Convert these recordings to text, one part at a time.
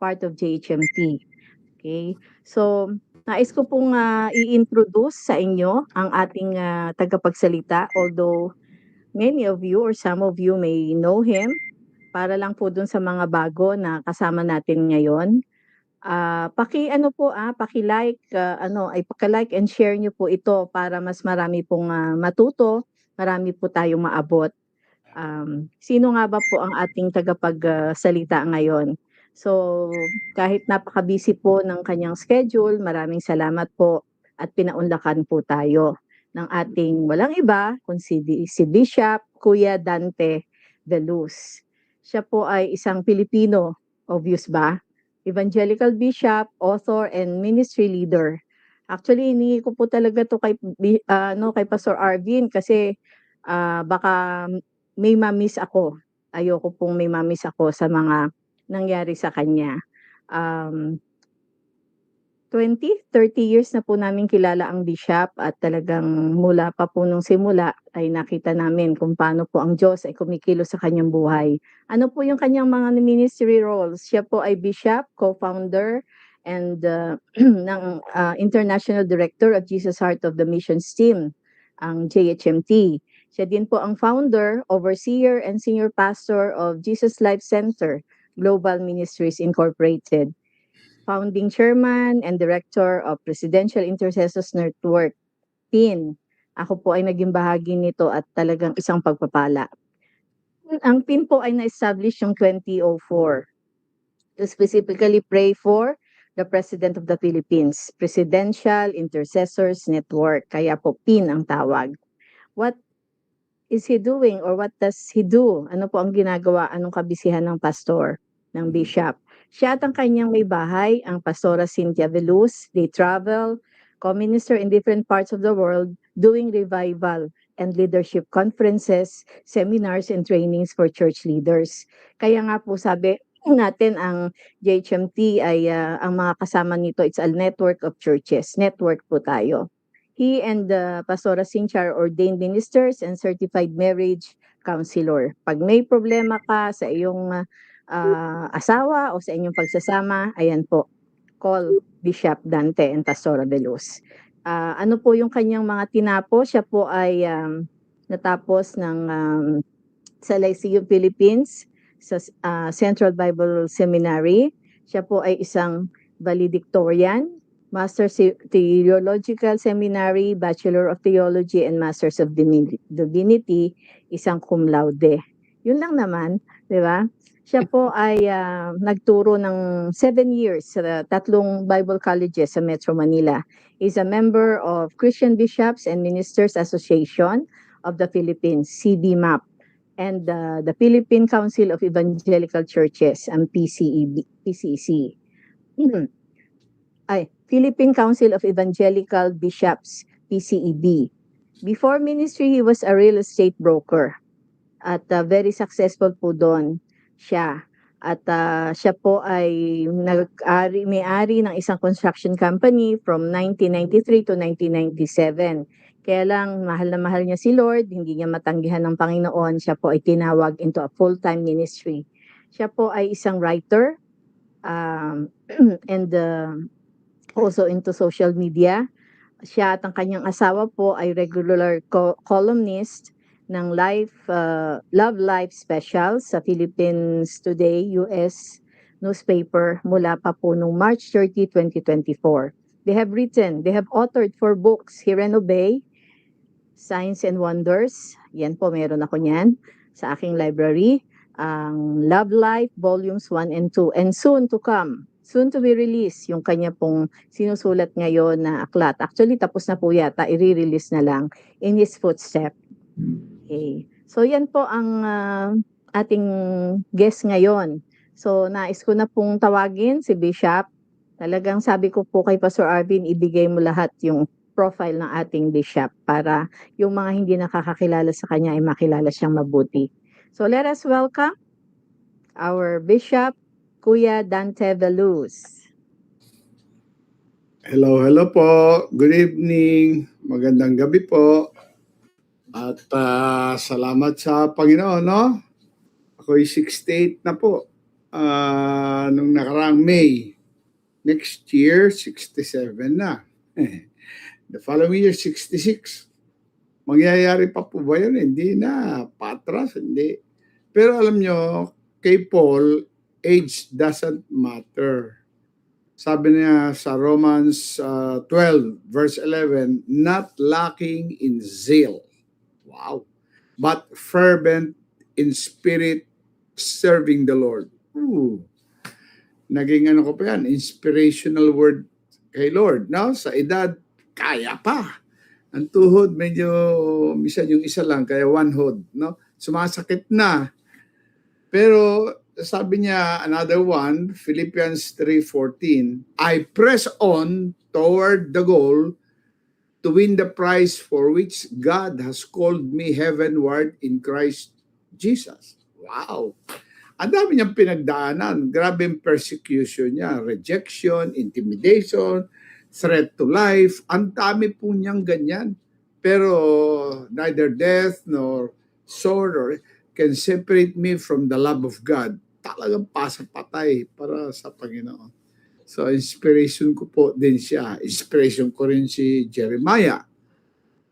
part of JHMT. Okay? So, nais ko pong i-introduce sa inyo ang ating tagapagsalita, although many of you or some of you may know him, para lang po dun sa mga bago na kasama natin ngayon. Paki-ano po, paki-like, paki-like and share niyo po ito para mas marami pong matuto, marami po tayong maabot. Sino nga ba po ang ating tagapagsalita ngayon? So, kahit napaka-busy po ng kanyang schedule, maraming salamat po at pinaunlakan po tayo ng ating walang iba kung si Bishop Kuya Dante Veluz. Siya po ay isang Pilipino, obvious ba? Evangelical bishop, author, and ministry leader. Actually, hinihingi ko po talaga to kay Pastor Arvin kasi baka may ma-miss ako. Ayoko pong may ma-miss ako sa mga nangyari sa kanya. 30 years na po namin kilala ang bishop at talagang mula pa po nung simula ay nakita namin kung paano po ang Diyos ay kumikilos sa kanyang buhay. Ano po yung kanyang mga ministry roles? Siya po ay bishop, co-founder, and ng International Director of Jesus Heart of the Missions Team, ang JHMT. Siya din po ang founder, overseer, and senior pastor of Jesus Life Center, Global Ministries Incorporated. Founding Chairman and Director of Presidential Intercessors Network, PIN. Ako po ay naging bahagi nito at talagang isang pagpapala. Ang PIN po ay na-establish yung 2004 to specifically pray for the President of the Philippines, Presidential Intercessors Network. Kaya po PIN ang tawag. What is he doing or what does he do? Ano po ang ginagawa? Anong kabisihan ng pastor, ng bishop? Siya at ang kanyang may bahay, ang Pastora Cynthia Veluz. They travel, co-minister in different parts of the world, doing revival and leadership conferences, seminars, and trainings for church leaders. Kaya nga po sabi natin ang JHMT ay ang mga kasama nito, it's a network of churches. Network po tayo. He and Pastora Cynthia are ordained ministers and certified marriage counselor. Pag may problema ka sa iyong asawa o sa inyong pagsasama, ayan po, call Bishop Dante and Pastora Veluz. Ano po yung kanyang mga tinapos? Siya po ay natapos ng sa Lyceum Philippines, sa Central Bible Seminary. Siya po ay isang valedictorian, Master's Theological Seminary, Bachelor of Theology, and Masters of Divinity, isang cum laude. Yun lang naman, di ba? Siya po ay nagturo ng 7 years sa 3 Bible colleges sa Metro Manila. Is a member of Christian Bishops and Ministers Association of the Philippines, CBMAP, and the Philippine Council of Evangelical Churches, ang PCEC. Philippine Council of Evangelical Bishops, PCEB. Before ministry, he was a real estate broker. At very successful po doon siya. At siya po ay may-ari ng isang construction company from 1993 to 1997. Kaya lang, mahal na mahal niya si Lord, hindi niya matanggihan ng Panginoon, siya po ay tinawag into a full-time ministry. Siya po ay isang writer and also into social media. Siya at ang kanyang asawa po ay regular columnist ng Love Life Special sa Philippines Today, US newspaper mula pa po noong March 30, 2024. They have authored 4 books, Hear and Obey, Signs and Wonders, yan po, meron ako niyan sa aking library, ang Love Life Volumes 1 and 2, and soon to come, soon to be released, yung kanya pong sinusulat ngayon na aklat. Actually, tapos na po yata, i-release na lang, In His Footstep. Okay. So, yan po ang ating guest ngayon. So, nais ko na pong tawagin si Bishop. Talagang sabi ko po kay Pastor Arvin, ibigay mo lahat yung profile ng ating Bishop para yung mga hindi nakakakilala sa kanya ay makilala siyang mabuti. So, let us welcome our Bishop, Kuya Dante Veluz. Hello po. Good evening. Magandang gabi po. At salamat sa Panginoon, no? Ako'y 68 na po. nung nakaraang May. Next year, 67 na. The following year, 66. Mangyayari pa po ba yun? Hindi na. Patras, hindi. Pero alam nyo, kay Paul, age doesn't matter. Sabi niya sa Romans 12, verse 11, not lacking in zeal. Wow. But fervent in spirit, serving the Lord. Ooh. Naging ano ko pa yan, inspirational word kay Lord. No? Sa edad, kaya pa. Ang tuhod, medyo, minsan yung isa lang, kaya one hod. No? Sumasakit na. Pero sabi niya, another one, Philippians 3:14, I press on toward the goal to win the prize for which God has called me heavenward in Christ Jesus. Wow! Ang dami niyang pinagdaanan. Grabe yung persecution niya, rejection, intimidation, threat to life. Ang dami po niyang ganyan. Pero neither death nor sword or can separate me from the love of God. Talagang pasapatay para sa Panginoon. So, inspiration ko po din siya. Inspiration ko rin si Jeremiah.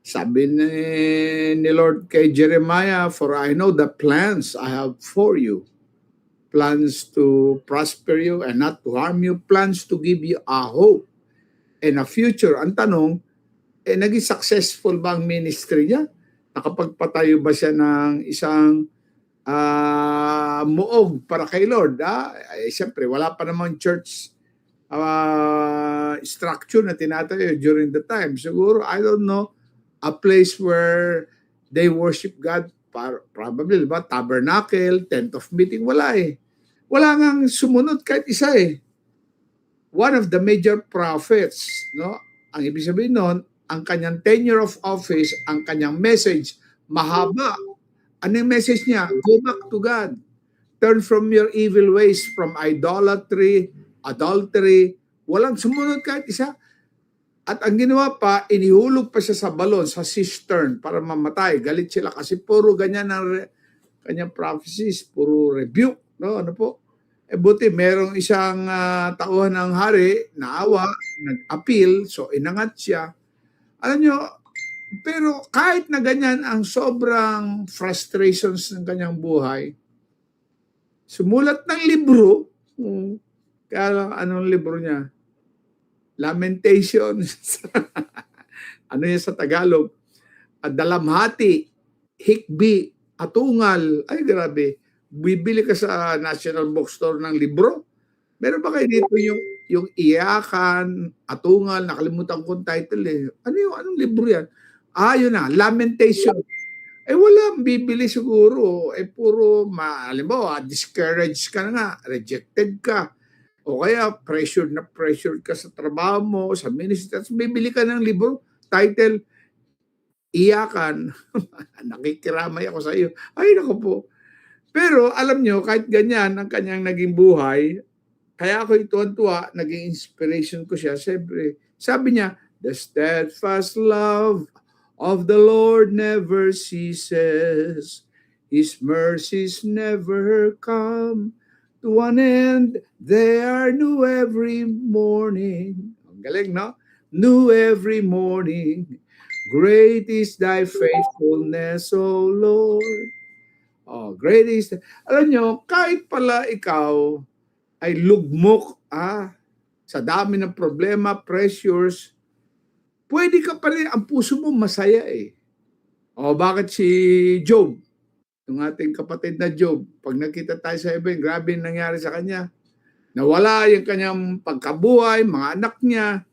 Sabi ni Lord kay Jeremiah, for I know the plans I have for you. Plans to prosper you and not to harm you. Plans to give you a hope and a future. Ang tanong, naging successful ba ang ministry niya? Nakapagpatayo ba siya ng isang muog para kay Lord? Siyempre, wala pa namang church structure na tinatayo during the time. Siguro, I don't know, a place where they worship God, probably, diba? Tabernacle, tent of meeting, wala eh. Wala ngang sumunod kahit isa eh. One of the major prophets, no? Ang ibig sabihin nun, ang kanyang tenure of office, ang kanyang message, mahaba. Ano yung message niya? Go back to God. Turn from your evil ways, from idolatry, adultery. Walang sumunod kahit isa. At ang ginawa pa, inihulog pa siya sa balon, sa cistern para mamatay. Galit sila kasi puro ganyan ang kanyang prophecies, puro rebuke. No? Ano po? Buti merong isang tauhan ng hari, naawa, nag-appeal, so inangat siya. Alam nyo, pero kahit na ganyan ang sobrang frustrations ng kanyang buhay, sumulat ng libro. Kaya lang, anong libro niya? Lamentations. Ano yan sa Tagalog? Dalamhati, hikbi, atungal. Ay, grabe. Bibili ka sa National Bookstore ng libro. Meron ba kayo dito yung iyakan, atungal, nakalimutan kong title eh. Anong libro yan? Yun na, Lamentation. Wala, bibili siguro. Puro, halimbawa, discouraged ka na nga, rejected ka. O kaya, pressured ka sa trabaho mo, sa ministry. Tapos bibili ka ng libro, title, Iyakan. Nakikiramay ako sa iyo. Ay, naku po. Pero, alam nyo, kahit ganyan ang kanyang naging buhay, kaya ako ituwan-tuwa, naging inspiration ko siya. Siyempre, sabi niya, the steadfast love of the Lord never ceases. His mercies never come to an end. They are new every morning. Ang galing, no? New every morning. Great is thy faithfulness, O Lord. Great is. Alam nyo, kahit pala ikaw ay lugmok sa dami ng problema, pressures, pwede ka pa rin, ang puso mo masaya eh. Bakit si Job, yung ating kapatid na Job, pag nakita tayo sa heaven, grabe yung nangyari sa kanya. Nawala yung kanyang pagkabuhay, mga anak niya.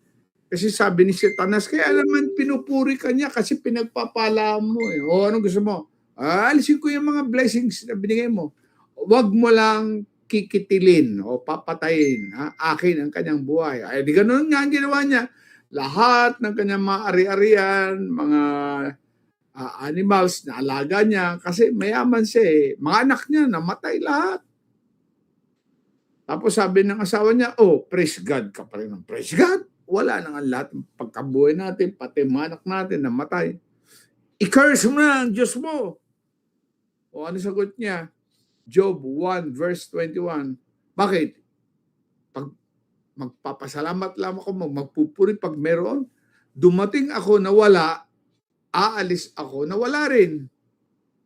Kasi sabi ni Satanas, kaya naman pinupuri ka niya kasi pinagpapala mo eh. Anong gusto mo? Alisin ko yung mga blessings na binigay mo. Huwag mo lang kikitilin o papatayin. Akin ang kanyang buhay. Di ganun nga ang ginawa niya. Lahat ng kanyang mga ari-arian, mga animals na alaga niya, kasi mayaman siya eh. Mga anak niya, namatay lahat. Tapos sabi ng asawa niya, praise God ka pa rin. Praise God? Wala na nga lahat ng pagkabuhay natin, pati mga anak natin, namatay. I-curse mo na ang Diyos mo. Ano sagot niya? Job 1 verse 21. Bakit? Pag magpapasalamat lang ako, magpupuri pag meron. Dumating ako na wala, aalis ako na wala rin.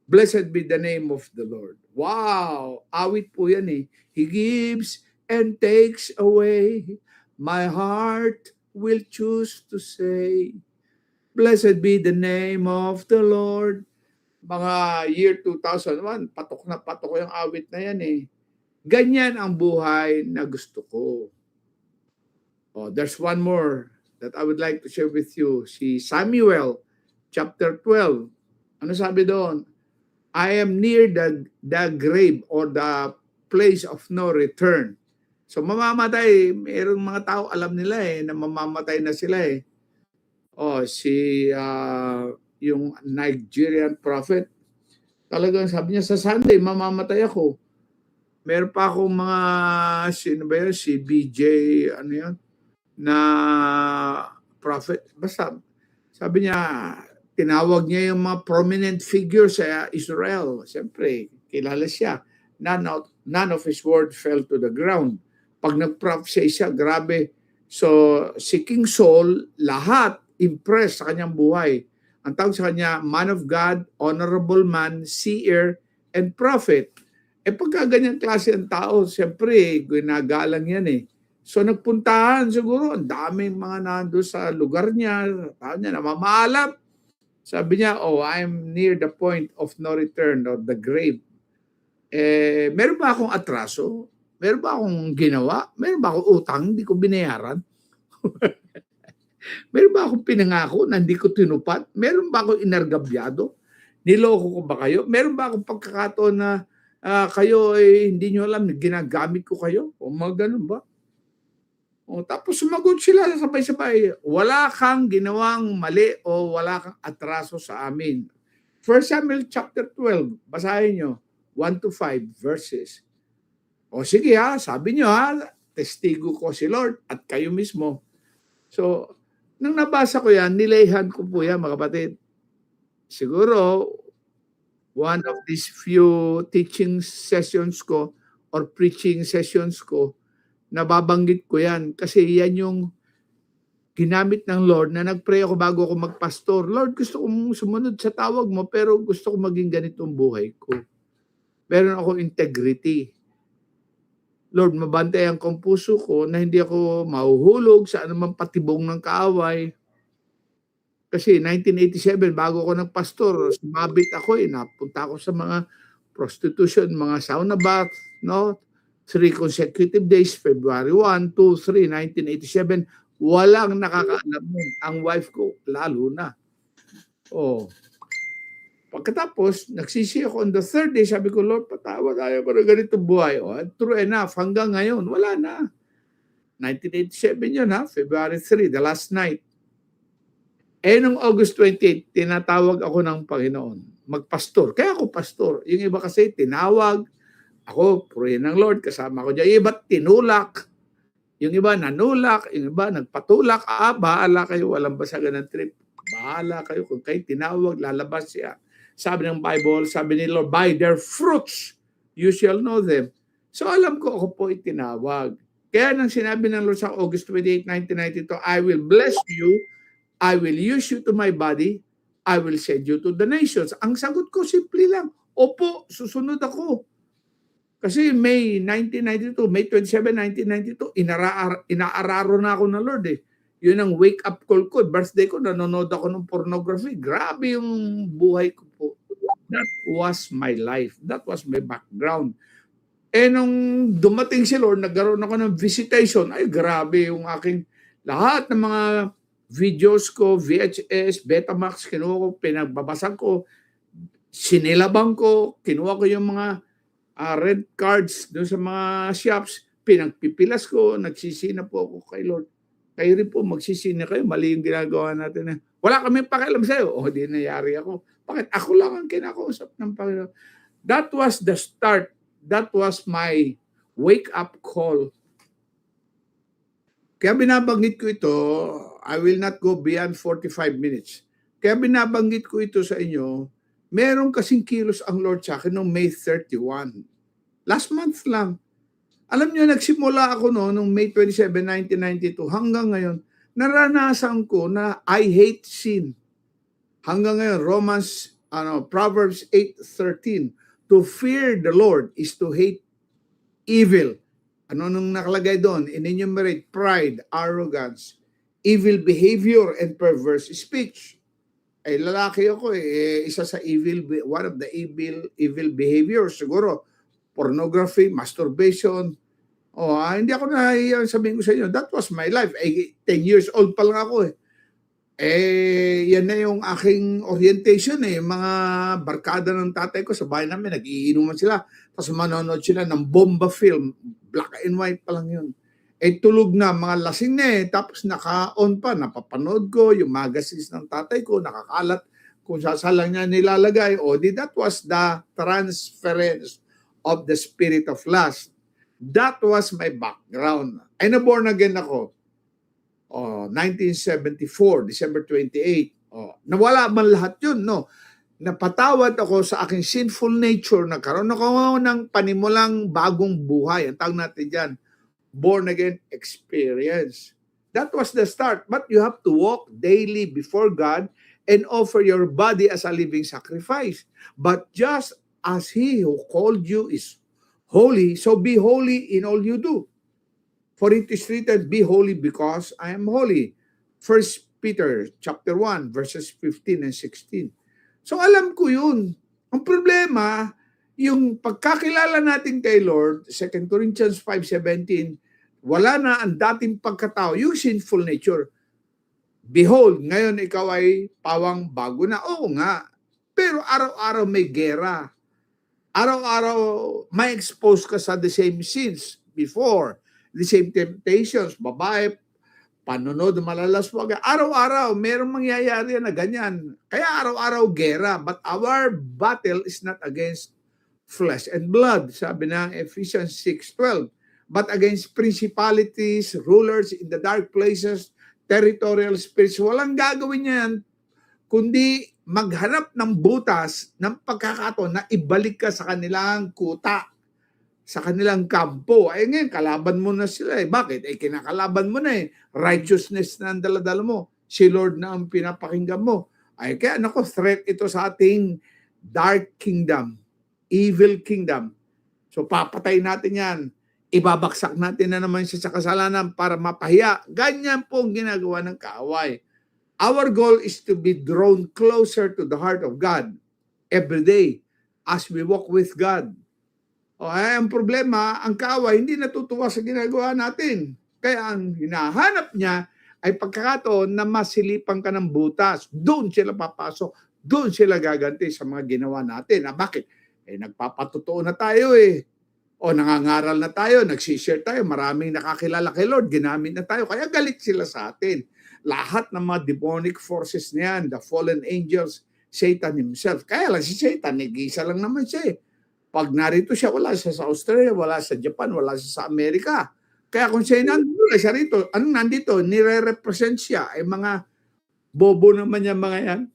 Blessed be the name of the Lord. Wow! Awit po yan eh. He gives and takes away. My heart will choose to say, Blessed be the name of the Lord. Mga year 2001, patok na patok yung awit na yan eh. Ganyan ang buhay na gusto ko. Oh, there's one more that I would like to share with you. Si Samuel, chapter 12. Ano sabi doon? I am near the grave or the place of no return. So mamamatay, mayroong mga tao alam nila eh na mamamatay na sila eh. Oh, yung Nigerian prophet, talagang sabi niya sa Sunday mamamatay ako. Meron pa akong mga sino ba yun? Si BJ ano yun? Na prophet. Basta sabi niya tinawag niya yung mga prominent figures sa Israel. Siyempre, kilala siya. None of his word fell to the ground. Pag nag-prophesy siya, grabe. So, si King Saul, lahat impressed sa kanyang buhay. Ang tawag sa kanya, man of God, honorable man, seer, and prophet. Pagka ganyan klase ang tao, siyempre, ginagalang yan eh. So, nagpuntahan siguro, ang daming mga nando sa lugar niya, tao niya, namamaalap. Sabi niya, I'm near the point of no return or the grave. Meron ba akong atraso? Meron ba akong ginawa? Meron ba akong utang? Hindi ko binayaran? Meron ba akong pinangako na hindi ko tinupad? Meron ba akong inargabyado? Niloko ko ba kayo? Meron ba akong pagkakataon na kayo hindi nyo alam, ginagamit ko kayo? O mga ganun ba? Tapos sumagot sila sabay-sabay, wala kang ginawang mali o wala kang atraso sa amin. 1 Samuel chapter 12, basahin nyo, 1 to 5 verses. Sige sabi nyo testigo ko si Lord at kayo mismo. So, nung nabasa ko yan, nilayhan ko po yan mga kapatid. Siguro, one of these few teaching sessions ko or preaching sessions ko, nababanggit ko yan kasi yan yung ginamit ng Lord na nagpray ako bago ako magpastor. Lord, gusto kong sumunod sa tawag mo pero gusto ko maging ganitong buhay ko. Meron ako integrity. Lord, mabantayan ko ang puso ko na hindi ako mahuhulog sa anumang patibong ng kaaway. Kasi 1987, bago ako nagpastor, sumabit ako napunta ako sa mga prostitution, mga sauna bath, no? 3 consecutive days, February 1, 2, 3, 1987, walang nakakaalam nun. Ang wife ko, lalo na. Pagkatapos, nagsisi ako on the third day, sabi ko, Lord, patawad tayo para ganito buhay. True enough, hanggang ngayon, wala na. 1987 yun February 3, the last night. Nung August 28, tinatawag ako ng Panginoon, magpastor. Kaya ako pastor. Yung iba kasi tinawag, ako, purihin ng Lord, kasama ko dyan. Yung iba tinulak, yung iba nanulak, yung iba nagpatulak. Bahala kayo, walang basagan ng trip. Bahala kayo, kung kayo tinawag, lalabas siya. Sabi ng Bible, sabi ni Lord, by their fruits, you shall know them. So alam ko, ako po itinawag. Kaya nang sinabi ng Lord sa August 28, 1992, I will bless you, I will use you to my body, I will send you to the nations. Ang sagot ko, simple lang, opo, susunod ako. Kasi May 1992, May 27, 1992, inaararo na ako ng Lord Yun ang wake-up call ko. Birthday ko, nanonood ako ng pornography. Grabe yung buhay ko po. That was my life. That was my background. Nung dumating si Lord, nagkaroon ako ng visitation. Ay, grabe yung aking lahat ng mga videos ko, VHS, Betamax, kinuha ko, pinagbabasag ko, sinilabang ko, kinuha ko yung mga red cards doon sa mga shops, pinagpipilas ko, nagsisina po ako kay Lord. Kayo rin po, magsisina kayo, mali yung ginagawa natin. Wala kami pakialam sa'yo. Di nayari ako. Bakit? Ako lang ang kinakausap ng Panginoon. That was the start. That was my wake-up call. Kaya binabanggit ko ito, I will not go beyond 45 minutes. Kaya binabanggit ko ito sa inyo, meron kasing kilos ang Lord sa akin noong May 31. Last month lang. Alam niyo, nagsimula ako noong May 27, 1992 hanggang ngayon, naranasan ko na I hate sin. Hanggang ngayon, Proverbs 8:13, to fear the Lord is to hate evil. Ano nung nakalagay doon? In-enumerate pride, arrogance, evil behavior, and perverse speech. Ay lalaki ako isa sa one of the evil behaviors siguro, pornography, masturbation. Hindi ako nahihiya sabihin ko sa inyo, that was my life. 10 years old pa lang ako eh. Yan na yung aking orientation eh. Mga barkada ng tatay ko sa bahay namin, nag-iinuman sila. Tapos manonood sila ng bomba film. Black and white pa lang yun. Tulog na, mga lasing na eh. Tapos naka-on pa, napapanood ko yung magazines ng tatay ko, nakakalat kung saan lang niya nilalagay. That was the transference of the spirit of lust. That was my background. Ay na-born again ako. 1974, December 28. Nawala man lahat yun, no? Napatawad ako sa aking sinful nature. Nagkaroon ako ng panimulang bagong buhay. Ang tawag natin dyan, born again experience. That was the start. But you have to walk daily before God and offer your body as a living sacrifice. But just as He who called you is holy, so be holy in all you do. For it is written, be holy because I am holy. 1 Peter chapter 1, verses 15 and 16. So alam ko yun. Ang problema, yung pagkakilala natin kay Lord, 2 Corinthians 5:17, wala na ang dating pagkatao, yung sinful nature. Behold, ngayon ikaw ay pawang bago na. Oo nga. Pero araw-araw may gera. Araw-araw may expose ka sa the same sins before. The same temptations, babae, panunod, malalaswag. Araw-araw, merong mangyayari na ganyan. Kaya araw-araw gera. But our battle is not against flesh and blood. Sabi ng Ephesians 6:12. But against principalities, rulers in the dark places, territorial spirits. Walang gagawin yan, kundi maghanap ng butas ng pagkakataon na ibalik ka sa kanilang kuta, sa kanilang kampo. Ngayon, kalaban mo na sila eh. Bakit? Kinakalaban mo na eh. Righteousness na ang daladala mo. Si Lord na ang pinapakinggan mo. Kaya threat ito sa ating dark kingdom, evil kingdom. So papatay natin yan. Ibabaksak natin na naman siya sa kasalanan para mapahiya. Ganyan po ang ginagawa ng kaaway. Our goal is to be drawn closer to the heart of God every day as we walk with God. Ang problema, ang kaaway hindi natutuwa sa ginagawa natin. Kaya ang hinahanap niya ay pagkakataon na masilipan ka ng butas. Doon sila papasok. Doon sila gaganti sa mga ginawa natin. Bakit? Nagpapatotoo na tayo eh. Nangangaral na tayo, nagsishare tayo, maraming nakakilala kay Lord, ginamit na tayo. Kaya galit sila sa atin. Lahat ng mga demonic forces na yan, the fallen angels, Satan himself. Kaya lang si Satan, nag-iisa lang naman siya eh. Pag narito siya, wala siya sa Australia, wala sa Japan, wala siya sa Amerika. Kaya kung siya nandito, siya rito, anong nandito? Nire-represent siya. Mga bobo naman yan mga yan.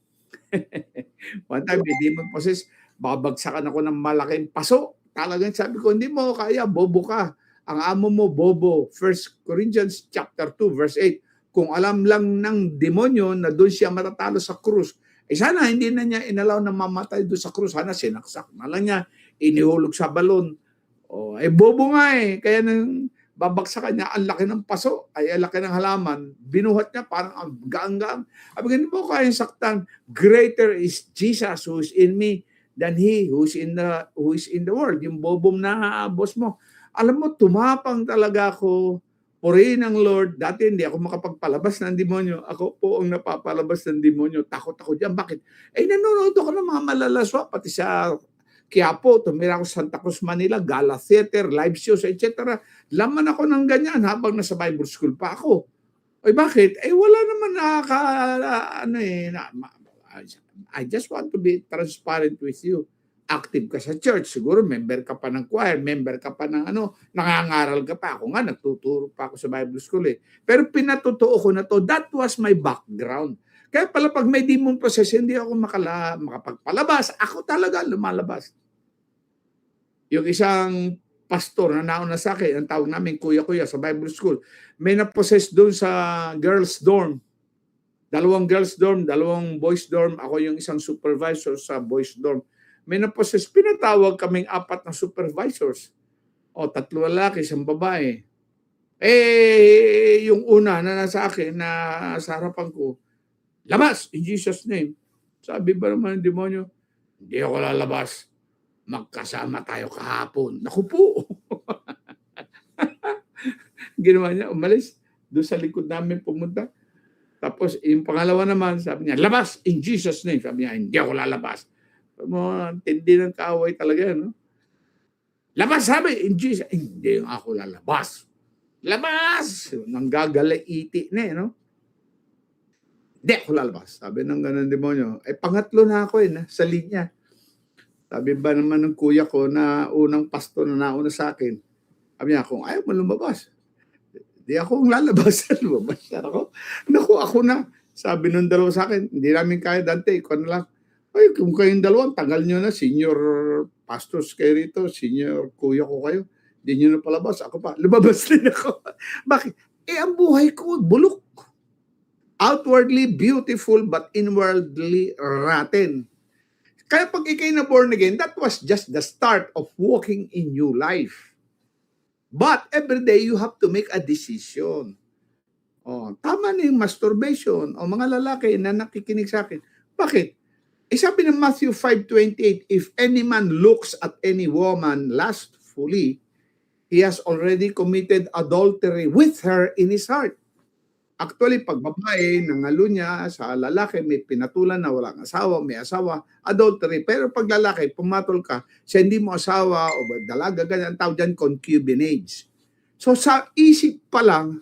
One time, hindi mo poses, babagsakan ako ng malaking paso. Talagang sabi ko, hindi mo kaya, bobo ka. Ang amo mo, bobo. 1 Corinthians chapter 2, verse 8. Kung alam lang ng demonyo na doon siya matatalo sa krus, sana hindi na niya inalaw na mamatay doon sa krus. Sana sinaksak na lang niya, inihulog sa balon. Bobo nga eh. Kaya nang babagsakan niya, ang laki ng paso, ang laki ng halaman, binuhat niya parang ang gaang-gaang. Sabi, hindi mo kayang saktan. Greater is Jesus who is in me than he who is in the world. Yung bobom na boss mo. Alam mo, tumapang talaga ako. Purihin ang Lord. Dati hindi ako makapagpalabas ng demonyo. Ako po ang napapalabas ng demonyo. Takot ako dyan. Bakit? Nanonood ako ng mga malalaswa. Pati sa Quiapo, tumira ako sa Santa Cruz, Manila, Gala Theater, live shows, etc. Laman ako ng ganyan habang nasa Bible school pa ako. Bakit? Wala naman I just want to be transparent with you. Active ka sa church, siguro member ka pa ng choir, member ka pa ng nangangaral ka pa. Ako nga, nagtuturo pa ako sa Bible school eh. Pero pinatotoo ko na to, that was my background. Kaya pala pag may demon possess, hindi ako makapagpalabas. Ako talaga lumalabas. Yung isang pastor na nauna sa akin, ang tawag namin kuya-kuya sa Bible School, may na-possess doon sa girls dorm. Dalawang girls dorm, dalawang boys dorm. Ako yung isang supervisor sa boys dorm. May na-possess, pinatawag kaming 4 na supervisors. O, 3 lalaki, 1 babae. Yung una na nasa akin, na sa harapan ko, labas, in Jesus' name. Sabi ba naman ng demonyo, hindi ako lalabas. Magkasama tayo kahapon. Naku po. Ginawa niya, umalis. Doon sa likod namin pumunta. Tapos yung pangalawa naman, sabi niya, labas in Jesus' name. Sabi niya, hindi ako lalabas. Tindi ng kaaway talaga, no? Labas, sabi, in Jesus. Hindi ako lalabas. Labas! Nanggagalaiti na, no? Hindi ako lalabas. Sabi ng ganun demonyo. Pangatlo na ako sa linya. Sabi ba naman ng kuya ko na unang pastor na nauna sa akin, sabi niya, kung ayaw mo lumabas, di ako lalabas. Lumabas na ako. Naku, ako na. Sabi nung dalawa sa akin, hindi namin kaya, Dante, ikaw na lang. Ay, kung kayong dalawang, tagal nyo na, senior pastors kayo rito, senior kuya ko kayo, hindi nyo na palabas. Ako pa, lumabas din ako. Bakit? Ang buhay ko, bulok. Outwardly beautiful, but inwardly rotten. Kaya pag ikay na born again, that was just the start of walking in new life. But every day, you have to make a decision. Tama na yung masturbation. Mga lalaki na nakikinig sa akin. Bakit? Sabi ng Matthew 5:28, if any man looks at any woman lustfully, he has already committed adultery with her in his heart. Actually, pag babae, nangalo niya sa lalaki, may pinatulan na walang asawa, may asawa, adultery. Pero pag lalaki, pumatol ka, sa hindi mo asawa o dalaga, ganyan, tawag dyan, concubinage. So sa isip pa lang,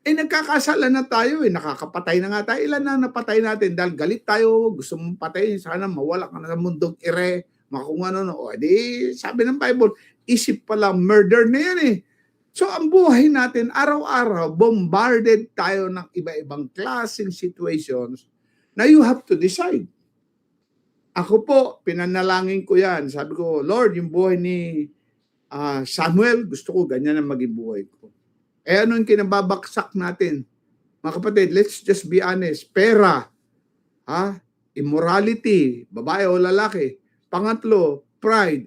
nagkakasala na tayo, nakakapatay na nga tayo. Ilan na napatay natin dahil galit tayo, gusto mong patayin, sana mawala ka na sa mundong ire, kung ano. Sabi ng Bible, isip pa lang, murder na yan So ang buhay natin, araw-araw, bombarded tayo ng iba-ibang klaseng situations na you have to decide. Ako po, pinanalangin ko yan. Sabi ko, Lord, yung buhay ni Samuel, gusto ko ganyan ang maging buhay ko. Ano yung kinababaksak natin? Mga kapatid, let's just be honest. Pera, immorality, babae o lalaki. Pangatlo, pride.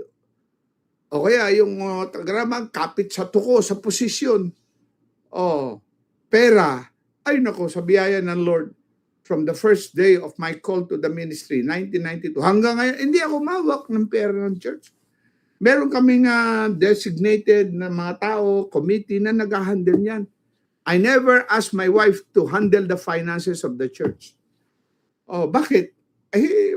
O kaya yung tagrama, kapit sa tuko, sa posisyon. Pera. Ay nako, sa biyaya ng Lord, from the first day of my call to the ministry, 1992, hanggang ngayon, hindi ako mawak ng pera ng church. Meron kaming designated na mga tao, committee na nag-handle niyan. I never asked my wife to handle the finances of the church. Bakit?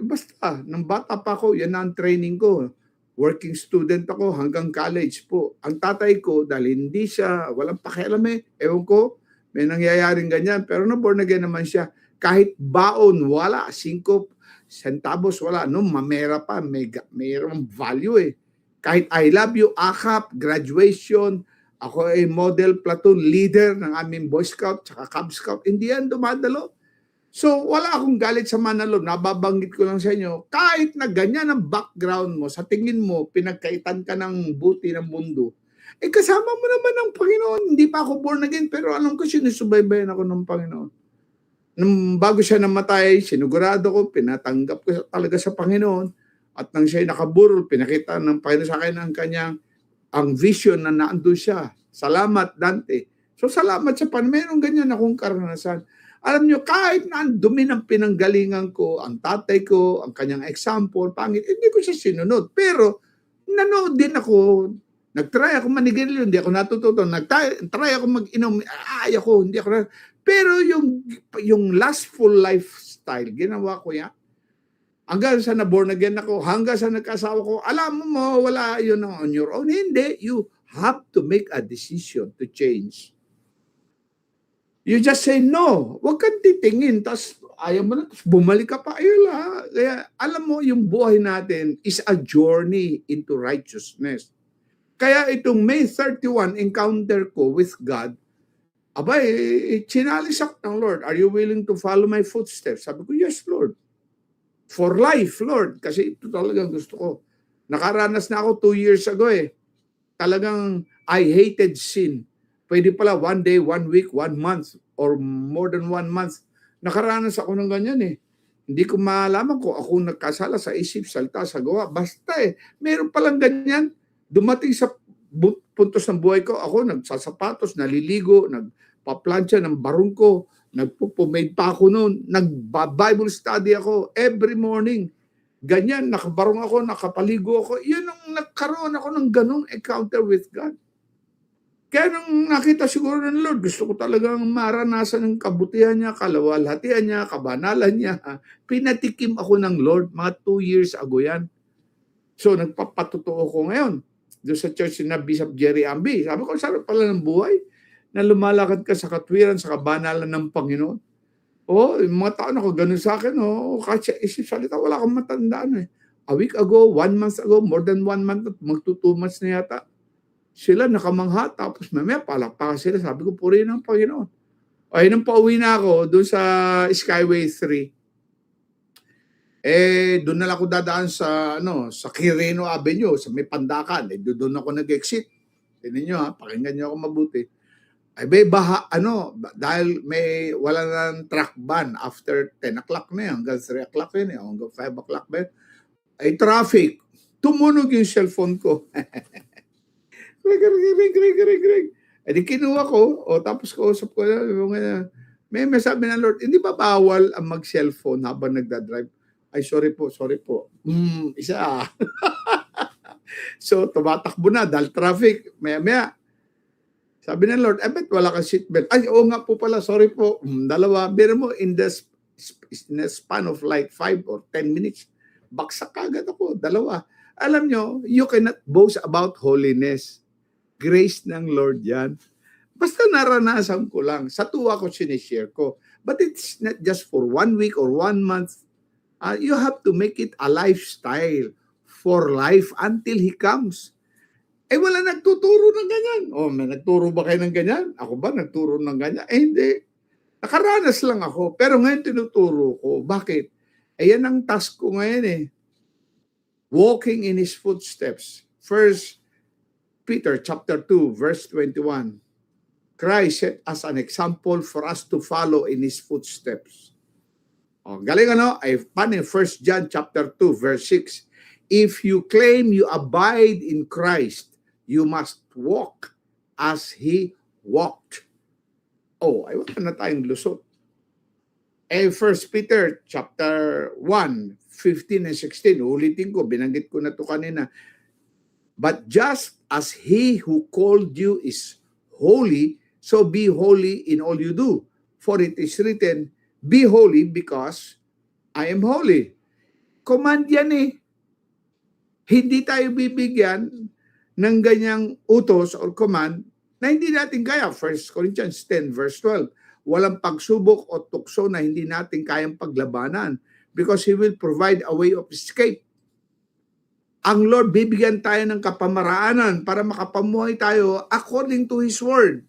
Basta, nang bata pa ako, yan ang training ko. Working student ako hanggang college po. Ang tatay ko, dahil hindi siya, walang pakialam ewan ko, may nangyayaring ganyan, pero na-born again naman siya. Kahit baon, wala. 5 centavos, wala. Mamera pa, mayroong value Kahit I love you, AKAP, graduation, ako ay model platoon leader ng aming Boy Scout, tsaka Cub Scout, hindi yan dumadalo. So, wala akong galit sa manalo. Nababanggit ko lang sa inyo, kahit na ganyan ang background mo, sa tingin mo, pinagkaitan ka ng buti ng mundo, kasama mo naman ang Panginoon. Hindi pa ako born again, pero alam ko, sinusubaybayan ako ng Panginoon. Nung bago siya namatay, sinugurado ko, pinatanggap ko talaga sa Panginoon. At nang siya'y nakaburol, pinakita ng Panginoon sa akin ang vision na naandun siya. Salamat, Dante. So, salamat sa Panginoon. Meron ganyan akong karanasan. Alam nyo, kahit na ang dumi ng pinanggalingan ko, ang tatay ko, ang kanyang example, pangit, hindi ko siya sinunod. Pero, nanood din ako, nag-try ako manigilyo, hindi ako natututo, nag-try ako mag-inom, hindi ako, pero yung lustful lifestyle, ginawa ko yan. Hanggang sa na-born again ako, hanggang sa nagkasawa ko, alam mo, wala yun on your own. Hindi, you have to make a decision to change. You just say no. Huwag kang titingin. Tapos ayaw mo na. Tapos bumalik ka pa. Ayun lang. Kaya alam mo, yung buhay natin is a journey into righteousness. Kaya itong May 31 encounter ko with God, chinalis ako ng Lord. Are you willing to follow my footsteps? Sabi ko, yes, Lord. For life, Lord. Kasi ito talagang gusto ko. Nakaranas na ako 2 years ago talagang I hated sin. Pwede pala 1 day, 1 week, 1 month, or more than 1 month. Nakaranas ako ng ganyan eh. Hindi ko malaman kung ako nagkasala sa isip, salita, sa gawa. Basta meron palang ganyan. Dumating sa puntos ng buhay ko, ako nagsasapatos, naliligo, nagpa-plancha ng barong ko, nagpo-pomade pa ako noon, nag-Bible study ako every morning. Ganyan, nakabarong ako, nakapaligo ako. Yun ang nagkaroon ako ng ganong encounter with God. Kaya nung nakita siguro ng Lord, gusto ko talagang maranasan ng kabutihan niya, kalawalhatian niya, kabanalan niya. Pinatikim ako ng Lord, mga 2 years ago yan. So nagpapatotoo ko ngayon doon sa church na Bishop Jerry Ambi. Sabi ko, sarap pala ng buhay na lumalakad ka sa katwiran, sa kabanalan ng Panginoon. Yung mga tao na ko ganun sa akin, kahit sa isip salita, wala akong matandaan eh. A week ago, 1 month ago, more than 1 month, magto 2 months na yata. Sila nakamangha, tapos mamaya palakpakan sila. Sabi ko, purihin ang Panginoon. Nung pauwi na ako doon sa Skyway 3, doon na lang ako dadaan sa Quirino Avenue, sa may Pandakan. Doon ako nag-exit. Tingnan nyo pakinggan nyo ako mabuti. Dahil wala nang truck ban after 10 o'clock na yan, hanggang 3 o'clock yun, hanggang 5 o'clock ba yun. Traffic. Tumunog yung cellphone ko. Ring. Di kinuha ko, tapos kausap ko na, may sabi ng Lord, hindi ba bawal ang mag-cellphone habang nagdadrive? Ay, sorry po. Isa. So, tumatakbo na dahil traffic. Maya. Sabi ng Lord, bet wala kang seatbelt. Ay, oo nga po pala, sorry po. Dalawa. Pero mo, in the span of like 5 or 10 minutes, baksak agad ako. Dalawa. Alam nyo, you cannot boast about holiness. Grace ng Lord yan. Basta naranasan ko lang. Sa tuwa ko sinishare ko. But it's not just for 1 week or 1 month. You have to make it a lifestyle for life until He comes. Wala nagtuturo ng ganyan. May nagturo ba kayo ng ganyan? Ako ba nagturo ng ganyan? Hindi. Nakaranas lang ako. Pero ngayon tinuturo ko. Bakit? Yan ang task ko ngayon Walking in His footsteps. 1 Peter chapter 2, verse 21. Christ set as an example for us to follow in His footsteps. Galing paano 1 John chapter 2, verse 6. If you claim you abide in Christ, you must walk as He walked. Wala na tayong lusot. 1 Peter chapter 1, 15 and 16. Ulitin ko, binanggit ko na to kanina. But just as He who called you is holy, so be holy in all you do. For it is written, be holy because I am holy. Command yan Hindi tayo bibigyan ng ganyang utos or command na hindi natin kaya. 1 Corinthians 10 verse 12. Walang pagsubok o tukso na hindi natin kayang paglabanan because He will provide a way of escape. Ang Lord bibigyan tayo ng kapamaraanan para makapamuhay tayo according to His word.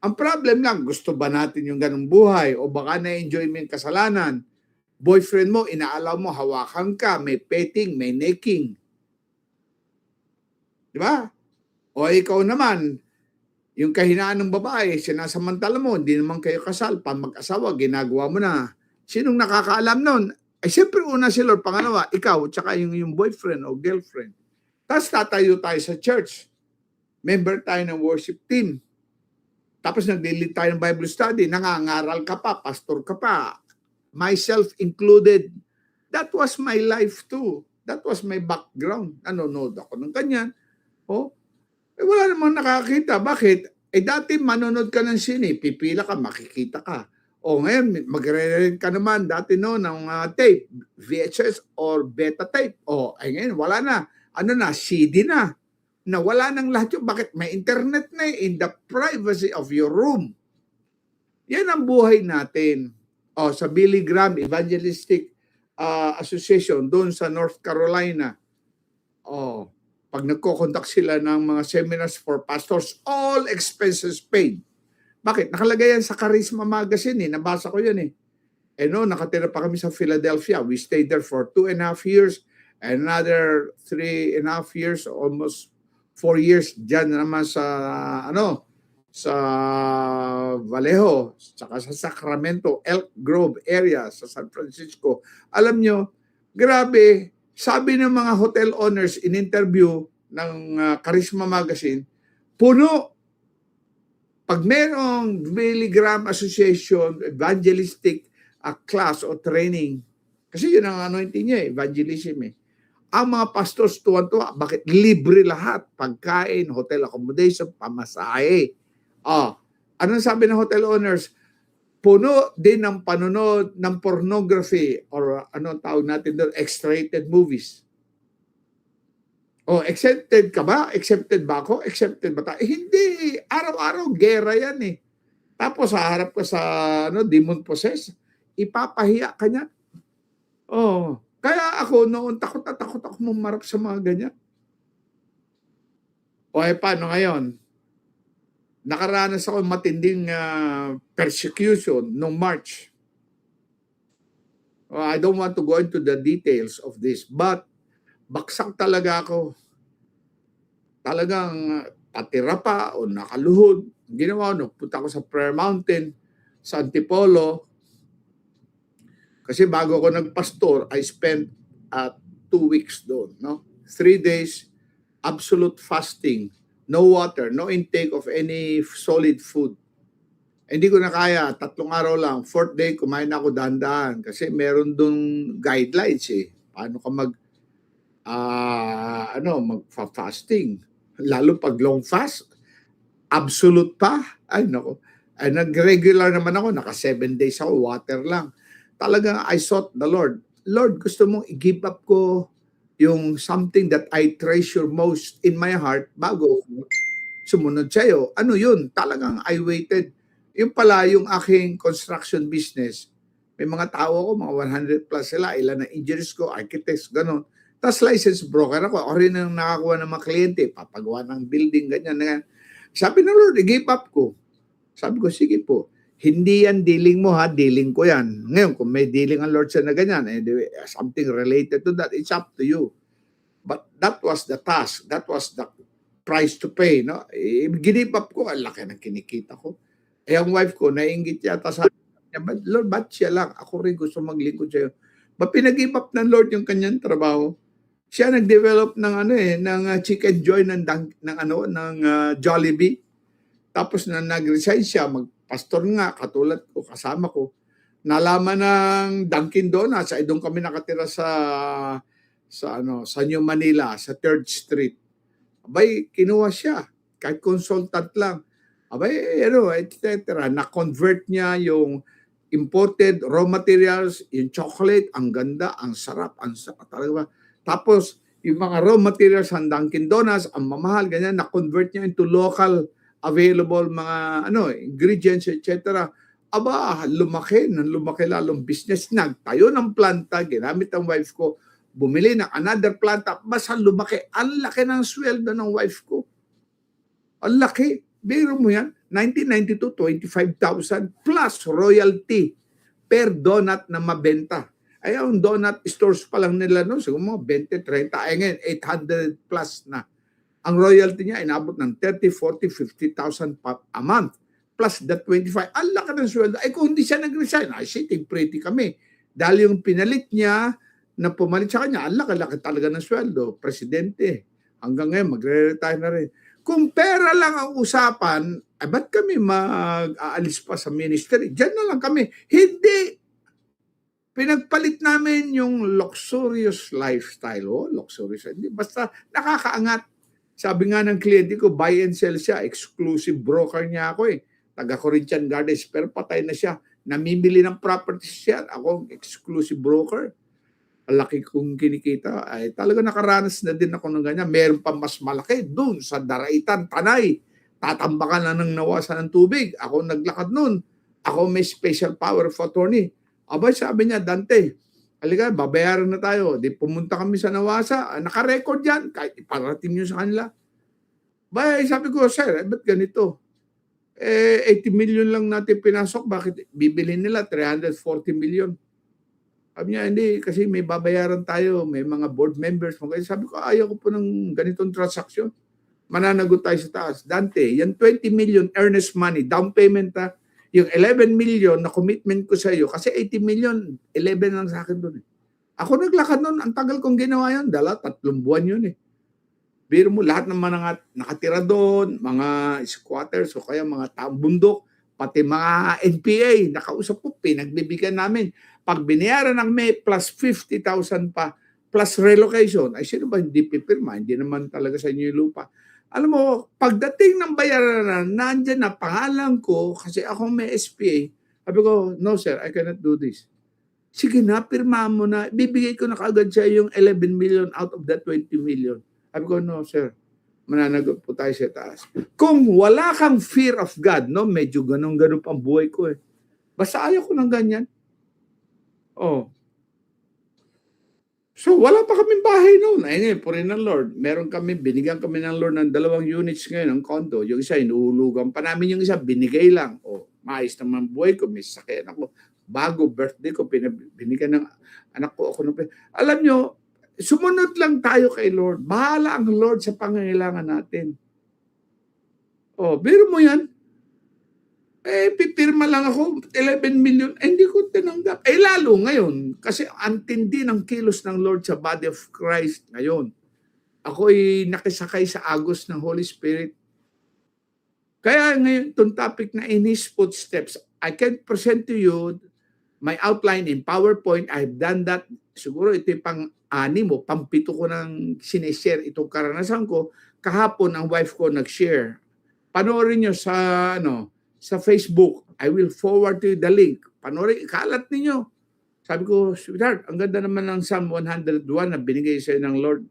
Ang problem lang, gusto ba natin yung ganung buhay o baka na-enjoy mo yung kasalanan? Boyfriend mo, inaalaw mo, hawakan ka, may petting, may necking. Di ba? O ikaw naman, yung kahinaan ng babae, sinasamantala mo, hindi naman kayo kasal, mag-asawa, ginagawa mo na. Sinong nakakaalam nun? Siyempre una si Lord, pangalawa, ikaw, tsaka yung boyfriend o girlfriend. Tapos tatayo tayo sa church. Member tayo ng worship team. Tapos nag-lead tayo ng Bible study, nangangaral ka pa, pastor ka pa, myself included. That was my life too. That was my background. Nanonood ako ng ganyan. Wala namang nakakita. Bakit? Dati manonood ka ng sine, pipila ka, makikita ka. Ngayon, magre-rent ka naman dati ng tape, VHS or beta tape. Ngayon, wala na. CD na. Wala nang lahat yun. Bakit? May internet na in the privacy of your room. Yan ang buhay natin. Sa Billy Graham Evangelistic Association doon sa North Carolina. Pag nagko-conduct sila ng mga seminars for pastors, all expenses paid. Bakit? Nakalagay yan sa Charisma Magazine Nabasa ko yan nakatira pa kami sa Philadelphia. We stayed there for 2.5 years. Another 3.5 years, almost 4 years dyan naman sa sa Vallejo, saka sa Sacramento, Elk Grove area sa San Francisco. Alam nyo, grabe, sabi ng mga hotel owners in interview ng Charisma Magazine, puno. Pag merong Billy Graham Association evangelistic class o training, kasi yun ang anointing niya, evangelism eh. Ang mga pastors tuwan-tuwa, bakit libre lahat? Pagkain, hotel accommodation, pamasahe. Anong sabi ng hotel owners? Puno din ng panonood ng pornography or ano tawag natin doon, X-rated movies. Accepted ka ba? Accepted ba ako? Accepted ba tayo? Hindi. Araw-araw, gera yan eh. Tapos haharap ka sa demon possessed, ipapahiya ka niya. Kaya ako noon, takot ako mamarap sa mga ganyan. Paano ngayon? Nakaranas ako matinding persecution noong March. I don't want to go into the details of this, but baksak talaga ako. Talagang patira pa o nakaluhod. Ginawa ko, punta ako sa Prayer Mountain, sa Antipolo. Kasi bago ako nagpastor, I spent 2 weeks doon. 3 days, absolute fasting. No water, no intake of any solid food. Hindi ko na kaya, 3 araw lang. 4th day, kumain ako dahan-dahan. Kasi meron doon guidelines eh. Paano ka magfa-fasting. Lalo pag long fast, absolute pa. Ay, nako. Nag-regular naman ako, naka 7 days ako, water lang. Talagang I sought the Lord. Lord, gusto mong i-give up ko yung something that I treasure most in my heart bago sumunod sa'yo. Ano yun? Talagang I waited. Yung pala, yung aking construction business, may mga tao ako, mga 100 plus sila, ilan na engineers ko, architects, gano'n. Tapos license broker ako. Ako rin ang nakakuha ng mga kliyente, papagawa ng building, ganyan. Sabi ng Lord, i-give up ko. Sabi ko, sige po. Hindi yan dealing mo ha, dealing ko yan. Ngayon, kung may dealing ang Lord sa na ganyan, something related to that, it's up to you. But that was the task. That was the price to pay. Ginip up ko, ang laki ng kinikita ko. Ang wife ko, naiingit yata sa niya, Lord, ba't siya lang? Ako rin gusto maglingkod sa'yo. But pinag-give up ng Lord yung kanyang trabaho. Siya nag-develop ng chicken joy ng Jollibee. Tapos na nag-resign siya, magpastor nga, katulad ko, kasama ko. Nalaman ng Dunkin Donuts, ay doon kami nakatira sa New Manila, sa 3rd Street. Abay, kinuha siya, kahit consultant lang. Abay, etc. Na-convert niya yung imported raw materials, yung chocolate, ang ganda, ang sarap talaga. Tapos, yung mga raw materials ng Dunkin Donuts, ang mamahal, ganyan, na-convert niya into local available mga ingredients, etc. Lumaki lalong business. Nagtayo ng planta, ginamit ang wife ko, bumili ng another planta, basta lumaki. Ang laki ng sweldo ng wife ko. Ang laki. Biro mo yan, 1992, 25,000 plus royalty per donut na mabenta. Ay, ang donut stores pa lang nila noon, siguro mga 20, 30, ay ngayon, 800 plus na. Ang royalty niya inabot ng 30, 40, 50,000 a month. Plus the 25. Ang laki ng sweldo. Ay kung hindi siya nag-resign, ay sitting pretty kami. Dahil yung pinalit niya, na pumalit sa kanya, ang laki-laki talaga ng sweldo. Presidente. Hanggang ngayon, magre-retire na rin. Kung pera lang ang usapan, ay ba't kami mag-aalis pa sa ministry? Diyan na lang kami. Hindi. Pinagpalit namin yung luxurious lifestyle. Luxurious. Hindi, basta nakakaangat. Sabi nga ng kliyente ko, buy and sell siya. Exclusive broker niya ako eh. Taga Corinthian Gardens, pero patay na siya. Namimili ng properties siya. Ako ang exclusive broker. Laki kong kinikita. Ay talaga nakaranas na din ako ng ganyan. Meron pa mas malaki doon sa Daraitan, Tanay. Tatambakan na ng nawasan ng tubig. Ako naglakad noon. Ako may special power of attorney. Abay, sabi niya, Dante, halika, babayaran na tayo. Di pumunta kami sa Nawasa. Naka-record yan. Kahit iparating nyo sa kanila. Bay, sabi ko, sir, ba't ganito? 80 million lang natin pinasok. Bakit bibilhin nila 340 million? Sabi niya, hindi, kasi may babayaran tayo. May mga board members. Sabi ko, ayaw ko po ng ganitong transaksyon. mananagot tayo sa taas. Dante, yan 20 million earnest money, down payment ha. Yung 11 million na commitment ko sa iyo, kasi 80 million, 11 lang sa akin doon. Ako naglakad noon, ang tagal kong ginawa yun, 3 buwan yun eh. Biro mo lahat ng mga nakatira doon, mga squatters o kaya mga taong bundok, pati mga NPA, nakausap ko, pinagbibigyan namin. Pag binayaran ng May plus 50,000 pa, plus relocation, ay sino ba hindi pipirma? Hindi naman talaga sa inyo yung lupa. Alam mo, pagdating ng bayaran, nandyan na pangalan ko, kasi ako may SPA, sabi ko, no sir, I cannot do this. Sige na, pirma mo na, bibigay ko na kaagad siya yung 11 million out of that 20 million. Sabi ko, no sir, mananagot po tayo sa taas. Kung wala kang fear of God, no, medyo ganun-ganun pang buhay ko eh. Basta ayaw ko ng ganyan. Oh. So, wala pa kaming bahay noon. Ay, purin ng Lord. Meron kami, binigyan kami ng Lord ng 2 units ngayon ng condo. Yung isa, inuulugan pa namin yung isa, binigay lang. Oh, maayos naman buhay ko, may sakyan ako. Bago birthday ko, binigyan ng anak ko ako. Alam nyo, sumunod lang tayo kay Lord. Bahala ang Lord sa pangangailangan natin. Oh, biro mo yan. Pipirma lang ako, 11 million. Hindi ko tinanggap. Lalo ngayon, kasi antindi ng kilos ng Lord sa body of Christ ngayon. Ako'y nakisakay sa agos ng Holy Spirit. Kaya ngayon, itong topic na in His footsteps, I can present to you my outline in PowerPoint. I've done that. Siguro ito yung pang-6 o pang-7 ko nang sinishare itong karanasan ko. Kahapon ang wife ko nag-share. Panoorin nyo sa Facebook. I will forward to you the link. Panoorin, ikalat ninyo. Sabi ko, sweetheart, ang ganda naman ng Psalm 101 na binigay sa'yo ng Lord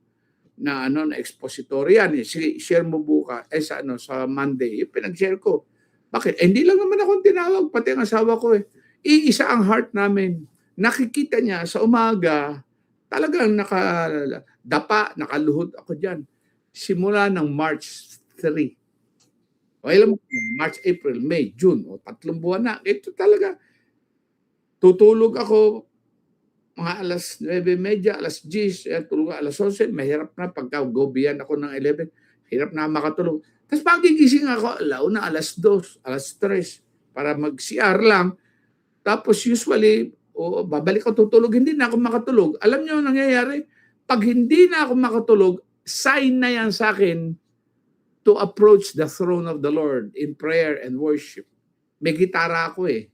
na na expository yan. Sige, share mo buka sa Monday. Pinag-share ko. Bakit? Hindi lang naman akong tinawag, pati ang asawa ko eh. Iisa ang heart namin. Nakikita niya sa umaga, talagang nakadapa, nakaluhod ako dyan. Simula ng March 3. O alam mo, March, April, May, June, 3 buwan na. Ito talaga. Tutulog ako mga alas 9:30, alas 10, tulog alas 11. Mahirap na pagka-gobian ako ng 11. Hirap na makatulog. Tapos pagigising ako, alauna, alas 2, alas 3, para mag-CR lang. Tapos usually, babalik ako tutulog, hindi na ako makatulog. Alam niyo nangyayari? Pag hindi na ako makatulog, sign na yan sa akin to approach the throne of the Lord in prayer and worship. May gitara ako eh.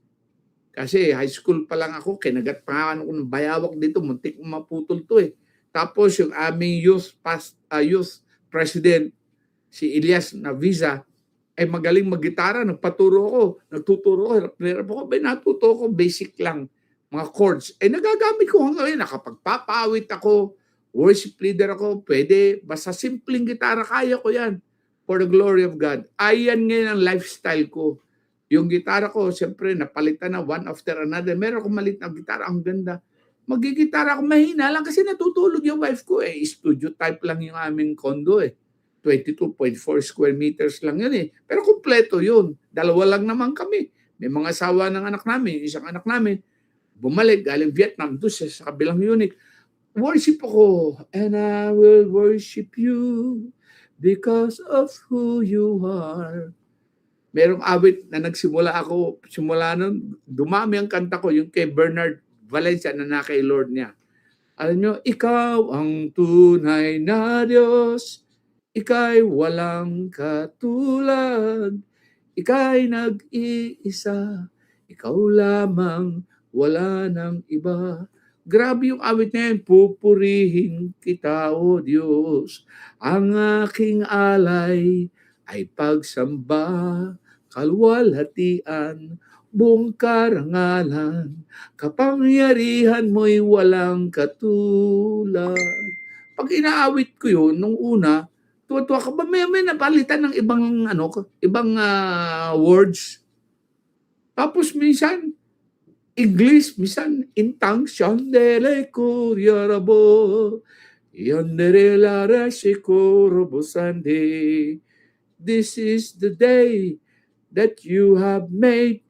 Kasi high school pa lang ako, kinagat pa ako ng bayawak dito, muntik maputol to eh. Tapos yung aming youth president, si Elias Naviza, ay magaling maggitara, nagtuturo ako, natuto ko, basic lang, mga chords. Nagagamit ko hanggang ngayon, nakapagpapawit ako, worship leader ako, pwede, basta simpleng gitara, kaya ko yan, for the glory of God. Ayan ngayon ang lifestyle ko. Yung gitara ko, siyempre, napalitan na one after another. Meron akong maliit na gitara, ang ganda. Magigitara ako mahina lang kasi natutulog yung wife ko eh. Studio type lang yung aming condo eh. 22.4 square meters lang yun eh. Pero kumpleto yun. 2 lang naman kami. May mga asawa ng anak namin. Isang anak namin, bumalik, galing Vietnam, doon sa kabilang unit. Worship ako. And I will worship you because of who you are. Merong awit na nagsimula ako, simula nun, dumami ang kanta ko, yung kay Bernard Valencia na kay Lord niya. Alam nyo, ikaw ang tunay na Diyos, ika'y walang katulad, ika'y nag-iisa, ikaw lamang, wala nang iba. Grabe yung awit na yan, pupurihin kita, O Diyos, ang aking alay ay pagsamba, kalwalhatian, buong karangalan, kapangyarihan mo'y walang katulad. Pag inaawit ko yun, nung una, tuwa-tuwa ka ba? May napalitan ng ibang words. Tapos minsan, English, minsan in tongues, Shandele Kuryarabo, Yandere Lara Shikoro Busande. This is the day that you have made.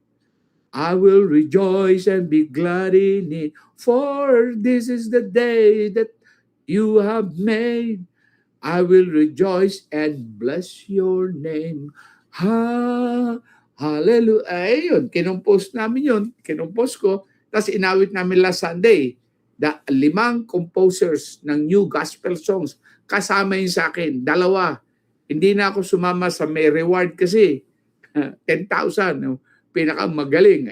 I will rejoice and be glad in it. For this is the day that you have made. I will rejoice and bless your name. Hallelujah. Ayun, kinumpos namin yun. Kinumpos ko. Tapos inawit namin last Sunday. 5 composers ng new gospel songs. Kasama yun sa akin. 2. Hindi na ako sumama sa may reward kasi 10,000. Pinakamagaling.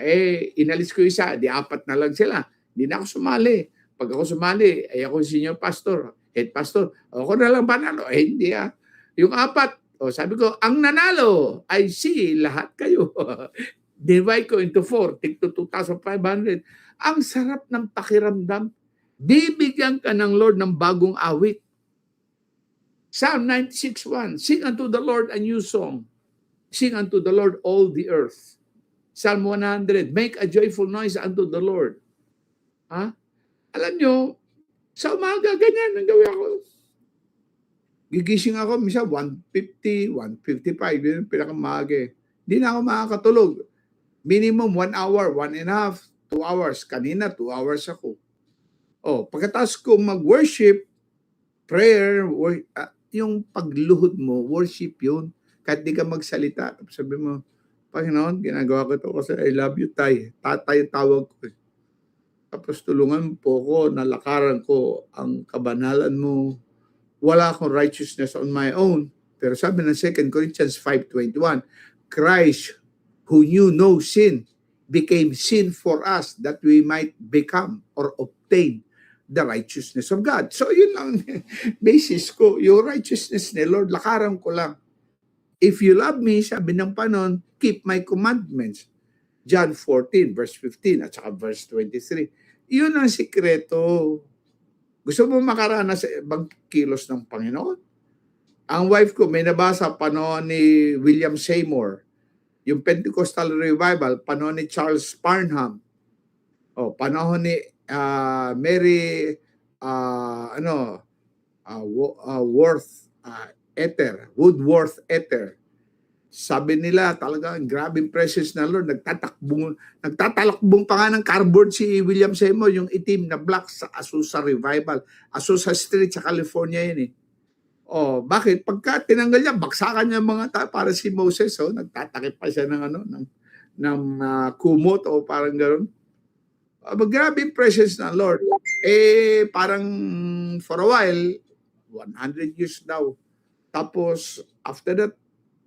Inalis ko isa. 4 na lang sila. Hindi na ako sumali. Pag ako sumali, ako senior pastor, head pastor. Ako na lang panalo. Hindi Yung 4, sabi ko, ang nanalo ay lahat kayo. Divide ko into 4, tig to 2,500. Ang sarap ng pakiramdam. Bibigyan ka ng Lord ng bagong awit. Psalm 96:1, sing unto the Lord a new song. Sing unto the Lord all the earth. Psalm 100, make a joyful noise unto the Lord. Alam nyo, sa umaga, ganyan ang gawin ako. Gigising ako, minsan 1:50, 1:55, yun yung pinakamahagi. Hindi na ako makakatulog. Minimum 1 hour, 1.5, 2 hours. Kanina, 2 hours ako. Pagkatapos ko mag-worship, prayer, yung pagluhod mo, worship yun. Kahit di ka magsalita. Tapos sabi mo, Panginoon, ginagawa ko ito kasi I love you, Tay. Tatay tawag ko. Tapos tulungan po ko, nalakaran ko ang kabanalan mo. Wala akong righteousness on my own. Pero sabi ng 2 Corinthians 5:21, Christ, who knew no sin, became sin for us that we might become or obtain the righteousness of God. So yun lang basis ko. Yung righteousness ni Lord, lakaran ko lang. If you love me, sabi ng panon, keep my commandments. John 14, verse 15 at saka verse 23. Yun ang sikreto. Gusto mo makaranas sa ibang kilos ng Panginoon? Ang wife ko, may nabasa panahon ni William Seymour. Yung Pentecostal Revival, panahon ni Charles Parham. Panahon ni Mary Woodworth Ether. Sabi nila talagang grabing presence na Lord. Nagtatalakbong pa nga ng cardboard si William Seymour, yung itim na black sa Azusa Revival. Azusa Street sa California yun . Bakit? Pagka tinanggal niya, baksakan niya mga para si Moses, nagtatakip pa siya ng kumot o parang gano'n. Grabing presence na Lord. Parang for a while, 100 years daw. Tapos, after that,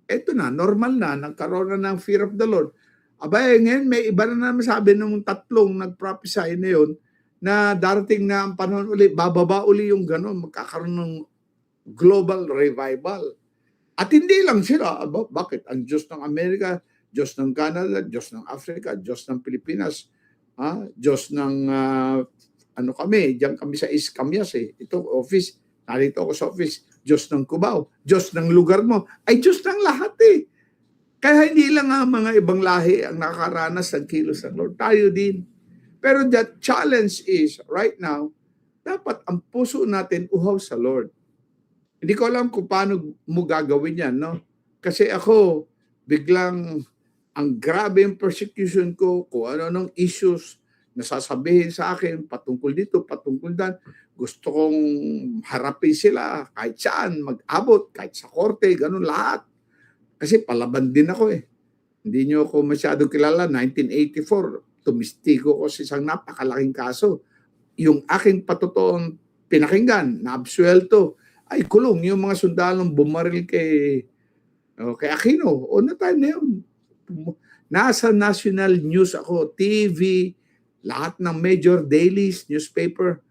eto na, normal na, nagkaroon na ng fear of the Lord. Ngayon may iba na naman sabi ng 3 nag-prophesy na yun, na darating na ang panahon uli, bababa uli yung gano'n, magkakaroon ng global revival. At hindi lang sila, bakit? Ang Diyos ng Amerika, Diyos ng Canada, Diyos ng Africa, Diyos ng Pilipinas, Diyos ng, diyan kami sa East Camias Ito, office, narito ako sa office. Diyos ng Cubao, Diyos ng lugar mo, ay Diyos ng lahat Kaya hindi lang mga ibang lahi ang nakakaranas ng kilos ng Lord. Tayo din. Pero the challenge is, right now, dapat ang puso natin uhaw sa Lord. Hindi ko alam kung paano mo gagawin yan, no? Kasi ako, biglang, ang grabe yung persecution ko, kung ano-anong issues na sasabihin sa akin, patungkol dito, patungkol dan. Gusto kong harapin sila kahit saan, mag-abot, kahit sa korte, ganun lahat. Kasi palaban din ako Hindi nyo ako masyadong kilala, 1984, tumistigo ko sa isang napakalaking kaso. Yung aking patotoong pinakinggan, na-absuelto, ay kulong yung mga sundalong bumaril kay Aquino. Na time na yun. Nasa national news ako, TV, lahat ng major dailies, newspaper,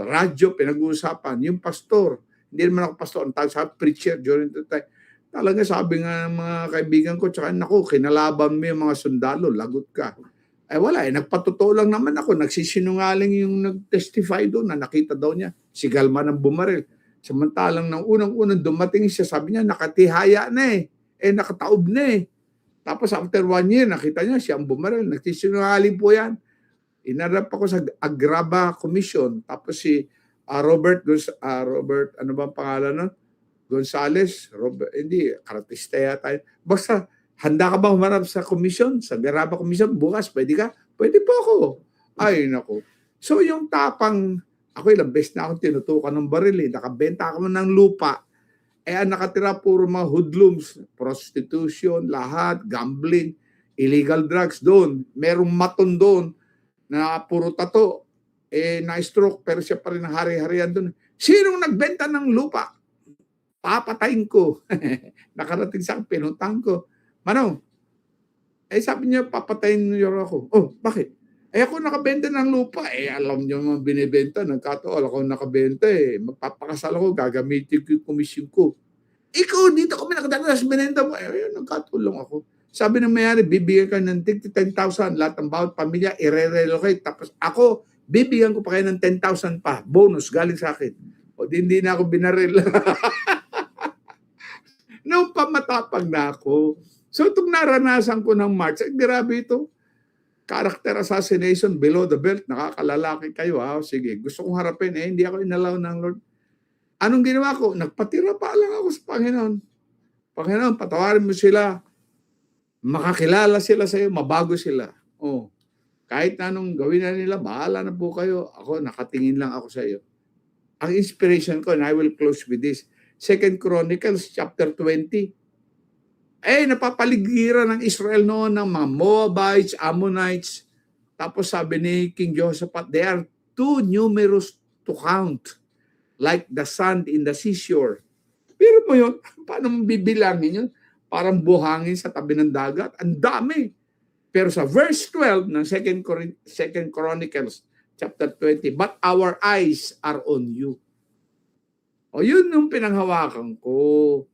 radyo, pinag-uusapan. Yung pastor, hindi naman ako pastor, ang tawag sa preacher during the time. Talaga sabi nga ng mga kaibigan ko, tsaka kinalaban mo yung mga sundalo, lagot ka. Wala nagpatotoo lang naman ako, nagsisinungaling yung nag-testify doon na nakita daw niya, si Galman ang bumaril. Samantalang nang unang-unang dumating siya, sabi niya, nakatihaya na nakataob na Tapos after 1 year, nakita niya siya ang bumaril. Nagsisinungaling po yan. Inarap ako sa Agraba Commission. Tapos si Robert, ano ba ang pangalan nun? Gonzales, hindi, karatista yata. Basta, handa ka ba humarap sa commission? Sa Agraba Commission, bukas, pwede ka? Pwede po ako. Ay, naku. So yung tapang Ako ilang beses na akong tinutukan ng baril eh. Nakabenta ako ng lupa. Ang nakatira puro mga hoodlums, prostitution, lahat, gambling, illegal drugs doon. Merong maton doon na puro tato. Na-stroke pero siya pa rin ang hari-harian doon. Sinong nagbenta ng lupa? Papatayin ko. Nakarating sa akin, pinuntahan ko. Manong, sabi niya, papatayin niyo ako. Oh, bakit? Ako nakabenta ng lupa. Alam niyo naman binibenta. Nagkataon ako nakabenta Magpapakasal ako, gagamitin ko yung komisyon ko. Ikaw, dito kami nakadala sa binenta mo. Ayun, nagkatulong ako. Sabi ng mayari, bibigyan ka ng 10,000. Lahat ng bawat pamilya, i-relocate. Tapos ako, bibigyan ko pa kayo ng 10,000 pa. Bonus, galing sa akin. O, hindi na ako binaril. Noong pamatapag na ako. So, itong naranasan ko ng March, grabe ito. Character assassination below the belt. Nakakalalaki kayo. Sige, gusto kong harapin. Hindi ako inalaw ng Lord. Anong ginawa ko? Nagpatira pa lang ako sa Panginoon. Panginoon, patawarin mo sila. Makakilala sila sa iyo, mabago sila. Kahit na anong gawin na nila, bahala na po kayo. Ako, nakatingin lang ako sa iyo. Ang inspiration ko, and I will close with this, 2 Chronicles chapter 20. Napapaligiran ng Israel noon ng mga Moabites, Ammonites. Tapos sabi ni King Jehoshaphat, they are too numerous to count, like the sand in the seashore. Pero mo yun, paano mo bibilangin yun? Parang buhangin sa tabi ng dagat. Ang dami. Pero sa verse 12 ng 2 Chronicles chapter 20, but our eyes are on you. Yun yung pinanghawakan ko.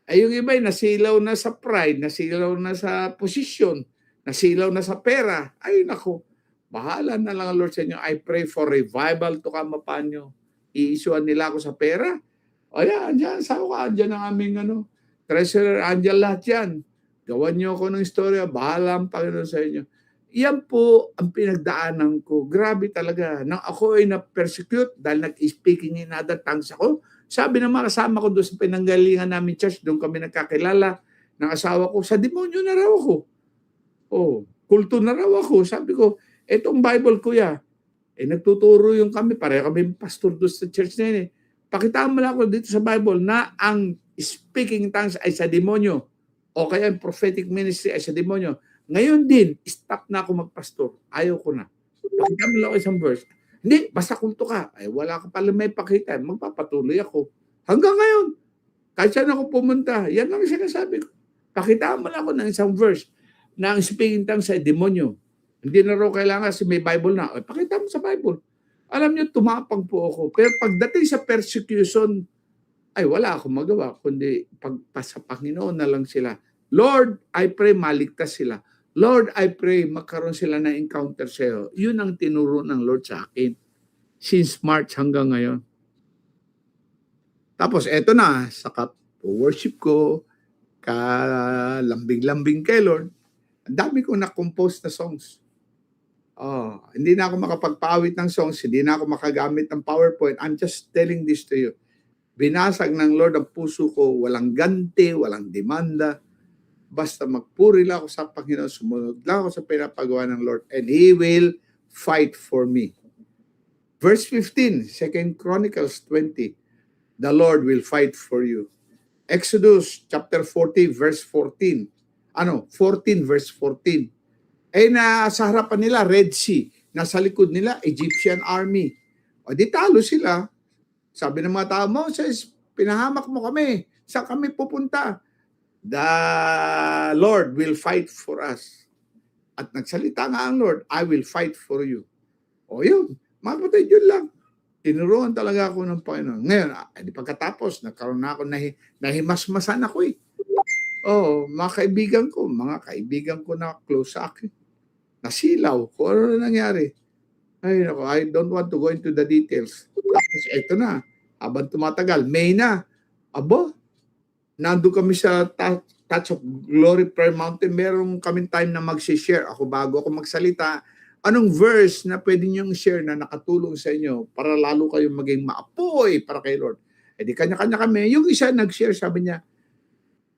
Yung iba nasilaw na sa pride, nasilaw na sa posisyon, nasilaw na sa pera. Ay nako, bahala na lang Lord sa inyo. I pray for revival to come upon you. Iisuan nila ako sa pera. Andyan, sawa ka, andyan ang aming treasurer, andyan lahat yan. Gawan niyo ako ng istorya, bahala ang Panginoon sa inyo. Yan po ang pinagdaanan ko. Grabe talaga. Nang ako ay na-persecute dahil nag-speaking in other tongues ako, sabi ng mga kasama ko doon sa pinanggalingan namin church, doon kami nagkakilala ng asawa ko, sa demonyo na raw ako. Kulto na raw ako. Sabi ko, etong Bible kuya, nagtuturo yung kami, pareho kami pastor doon sa church na yun Pakitaan mo lang ako dito sa Bible na ang speaking tongues ay sa demonyo o kaya ang prophetic ministry ay sa demonyo. Ngayon din, stop na ako magpastor. Ayaw ko na. Pakitaan mo lang ako isang verse. Hindi, basta kulto ka. Wala ka pala may pakita. Magpapatuloy ako. Hanggang ngayon, kahit saan ako pumunta, yan lang sinasabi ko. Pakitaan mo lang ako ng isang verse na ang speaking tongues ay demonyo. Hindi na raw kailangan kasi may Bible na. Pakita mo sa Bible. Alam niyo, tumapang po ako. Pero pagdating sa persecution, wala akong magawa. Kundi pagpasa Panginoon na lang sila. Lord, I pray maligtas sila. Lord, I pray magkaroon sila ng encounter sa iyo. Yun ang tinuro ng Lord sa akin. Since March hanggang ngayon. Tapos eto na, sa worship ko, kalambing-lambing kay Lord, ang dami kong na-compose na songs. Hindi na ako makapagpaawit ng songs, hindi na ako makagamit ng PowerPoint. I'm just telling this to you. Binasag ng Lord ang puso ko, walang ganti, walang demanda. Basta magpuri lang ako sa Panginoon, sumunod lang ako sa pinapagawa ng Lord, and He will fight for me. Verse 15, 2 Chronicles 20, the Lord will fight for you. Exodus chapter 40, verse 14. 14, verse 14. Sa harapan nila, Red Sea. Nasa likod nila, Egyptian army. Di talo sila. Sabi ng mga tao, Moses, pinahamak mo kami. Saan kami pupunta? The Lord will fight for us. At nagsalita nga ang Lord, I will fight for you. Yun. Mga kapatid, yun lang. Tinuruan talaga ako ng Panginoon. Ngayon, di pagkatapos, nagkaroon na ako, nahimasmasan ako mga kaibigan ko na close sa akin. Nasilaw. Kung ano nangyari. I don't want to go into the details. Tapos eto na. Habang tumatagal, May na. Nandun kami sa Touch of Glory Prayer Mountain. Meron kaming time na mag-share. Bago ako magsalita, anong verse na pwede niyong share na nakatulong sa inyo para lalo kayong maging maapoy para kay Lord? Di kanya-kanya kami. Yung isa nag-share, sabi niya,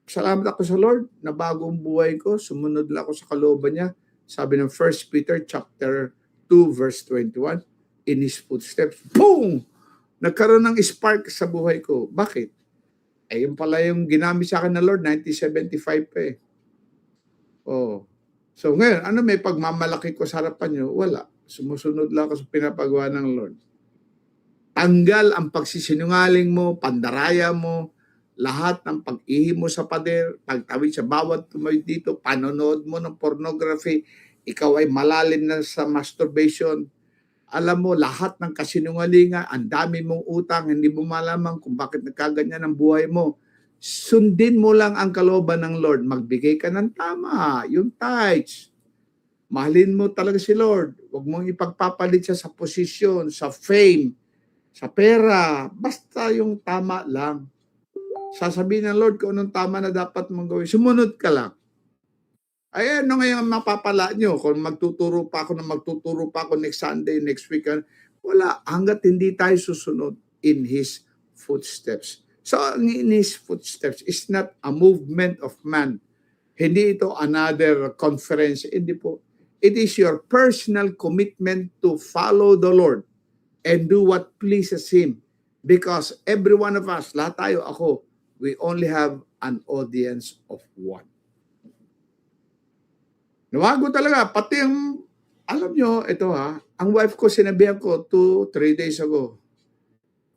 salamat ako sa Lord na bagong buhay ko. Sumunod lang ako sa kalooban niya. Sabi ng 1 Peter chapter 2 verse 21. in His footsteps. Boom! Nagkaroon ng spark sa buhay ko. Bakit? Eh, yun pala yung ginamit sa akin ng Lord, 1975 pa eh. Oh. So ngayon, ano may pagmamalaki ko sa harapan nyo? Wala. Sumusunod lang ako sa pinapagawa ng Lord. Tanggal ang pagsisinungaling mo, pandaraya mo, lahat ng pag-ihi mo sa pader, pagtawid sa bawat tumawid dito, panonood mo ng pornography, ikaw ay malalim na sa masturbation. Alam mo, lahat ng kasinungalingan, ang dami mong utang, hindi mo malaman kung bakit nagkaganyan ang buhay mo. Sundin mo lang ang kalooban ng Lord. Magbigay ka ng tama, yung tithes. Mahalin mo talaga si Lord. Huwag mong ipagpapalit siya sa posisyon, sa fame, sa pera. Basta yung tama lang. Sasabihin ng Lord kung anong tama na dapat mong gawin. Sumunod ka lang. Ay, ano ngayon mapapala nyo? Kung magtuturo pa ako next Sunday, next week, wala. Hanggat hindi tayo susunod in His footsteps. So, in His footsteps is not a movement of man. Hindi ito another conference. Hindi po. It is your personal commitment to follow the Lord and do what pleases Him. Because every one of us, lahat tayo, ako, we only have an audience of one. Nawago talaga, pati yung, alam nyo, ito ang wife ko sinabihan ko 2-3 days ago.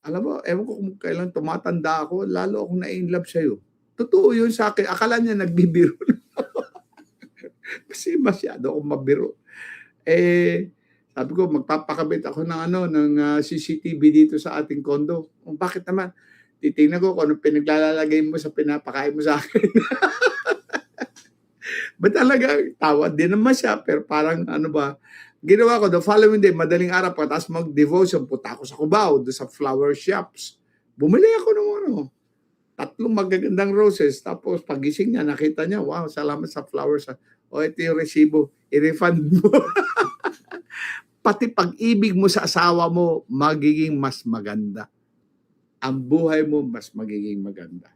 Alam mo, ewan ko kung kailan tumatanda ako, lalo akong na-inlove sa'yo. Totoo yun sa akin, akala niya nagbibiro. Kasi masyado akong mabiro. Sabi ko, magpapakabit ako ng CCTV dito sa ating kondo. Bakit naman? Titingnan ko kung anong pinaglalagay mo sa pinapakain mo sa akin. But talaga, tawad din naman siya, pero parang ginawa ko, the following day, madaling araw, tapos mag-devotion, punta ako sa Cubao, doon sa flower shops. Bumili ako ng 3 magagandang roses, tapos pagising niya, nakita niya, wow, salamat sa flowers. Ito yung resibo, i-refund mo. Pati pag-ibig mo sa asawa mo, magiging mas maganda. Ang buhay mo, mas magiging maganda.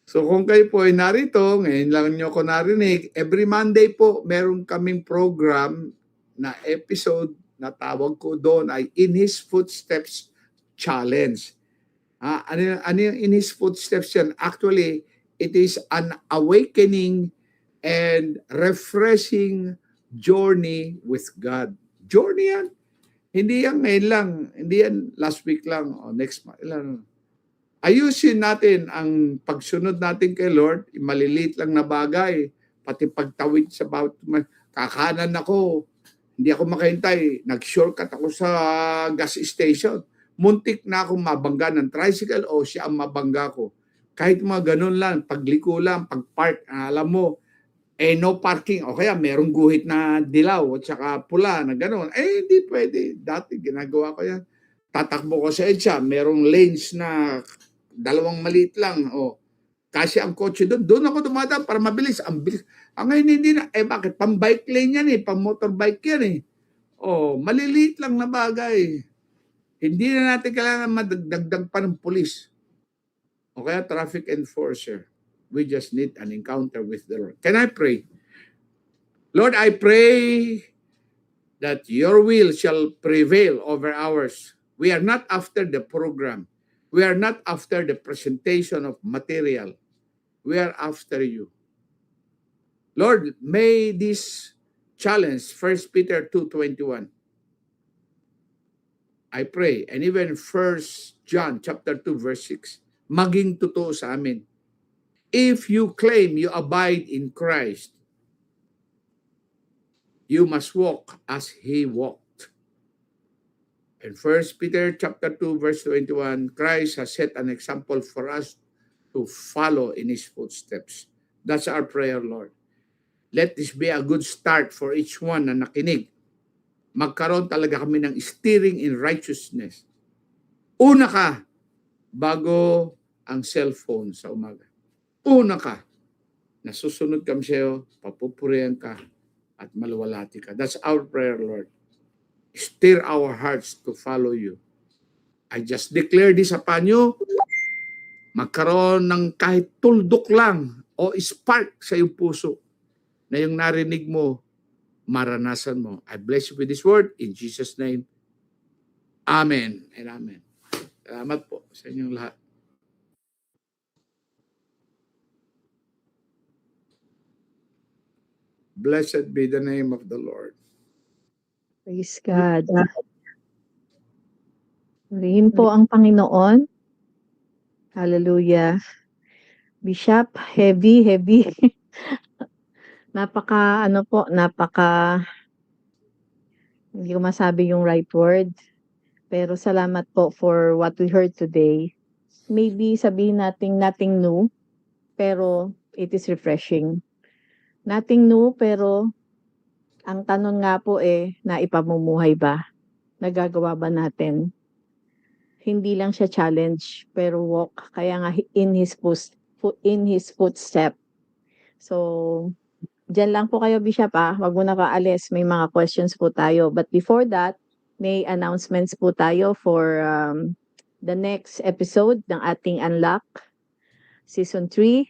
So kung kayo po ay narito, ngayon lang nyo ko narinig, every Monday po, meron kaming program na episode na tawag ko doon ay In His Footsteps Challenge. Ano yung In His Footsteps yan? Actually, it is an awakening and refreshing journey with God. Journey yan. Hindi yan ngayon lang. Hindi yan last week lang o next month. Ayusin natin ang pagsunod natin kay Lord, maliliit lang na bagay, pati pagtawid sa bawat kakanan ako, hindi ako makahintay, nag-shortcut ako sa gas station. Muntik na akong mabangga ng tricycle o siya ang mabangga ko. Kahit mga ganun lang, pagliko lang, pag-park, alam mo, no parking, o kaya merong guhit na dilaw at saka pula na ganun. Hindi pwede. Dati ginagawa ko yan. Tatakbo ko sa EDSA, merong lanes na 2 maliit lang. Kasi ang kotse doon ako dumadaan para mabilis. Ang bilis. Ngayon hindi na. Bakit? Pang-bike lane yan pang-motorbike yan maliliit lang na bagay. Hindi na natin kailangan madagdag pa ng pulis. O kaya traffic enforcer. We just need an encounter with the Lord. Can I pray? Lord, I pray that your will shall prevail over ours. We are not after the program. We are not after the presentation of material. We are after you. Lord, may this challenge, 1 Peter 2:21, I pray, and even 1 John chapter 2 verse 6, maging totoo sa amin. If you claim you abide in Christ, you must walk as He walked. In 1 Peter chapter 2 verse 21, Christ has set an example for us to follow in His footsteps. That's our prayer, Lord. Let this be a good start for each one na nakinig. Magkaroon talaga kami ng steering in righteousness. Una ka bago ang cellphone sa umaga. Una ka. Nasusunod kami sa iyo, papupurihan ka, at maluwalhati ka. That's our prayer, Lord. Stir our hearts to follow you. I just declare this upon you. Magkaroon ng kahit tuldok lang o spark sa iyong puso na yung narinig mo, maranasan mo. I bless you with this word. In Jesus' name, Amen and amen. Salamat po sa inyong lahat. Blessed be the name of the Lord. Praise God. Purihin po ang Panginoon. Hallelujah. Bishop, heavy. Hindi ko masabi yung right word. Pero salamat po for what we heard today. Maybe sabihin natin nothing new, pero it is refreshing. Nothing new, pero ang tanong nga po naipamumuhay ba? Nagagawa ba natin? Hindi lang siya challenge, pero walk. Kaya nga in his footstep. So, diyan lang po kayo, Bishop, Wag mo na paalis. May mga questions po tayo. But before that, may announcements po tayo for the next episode ng ating Unlock Season 3.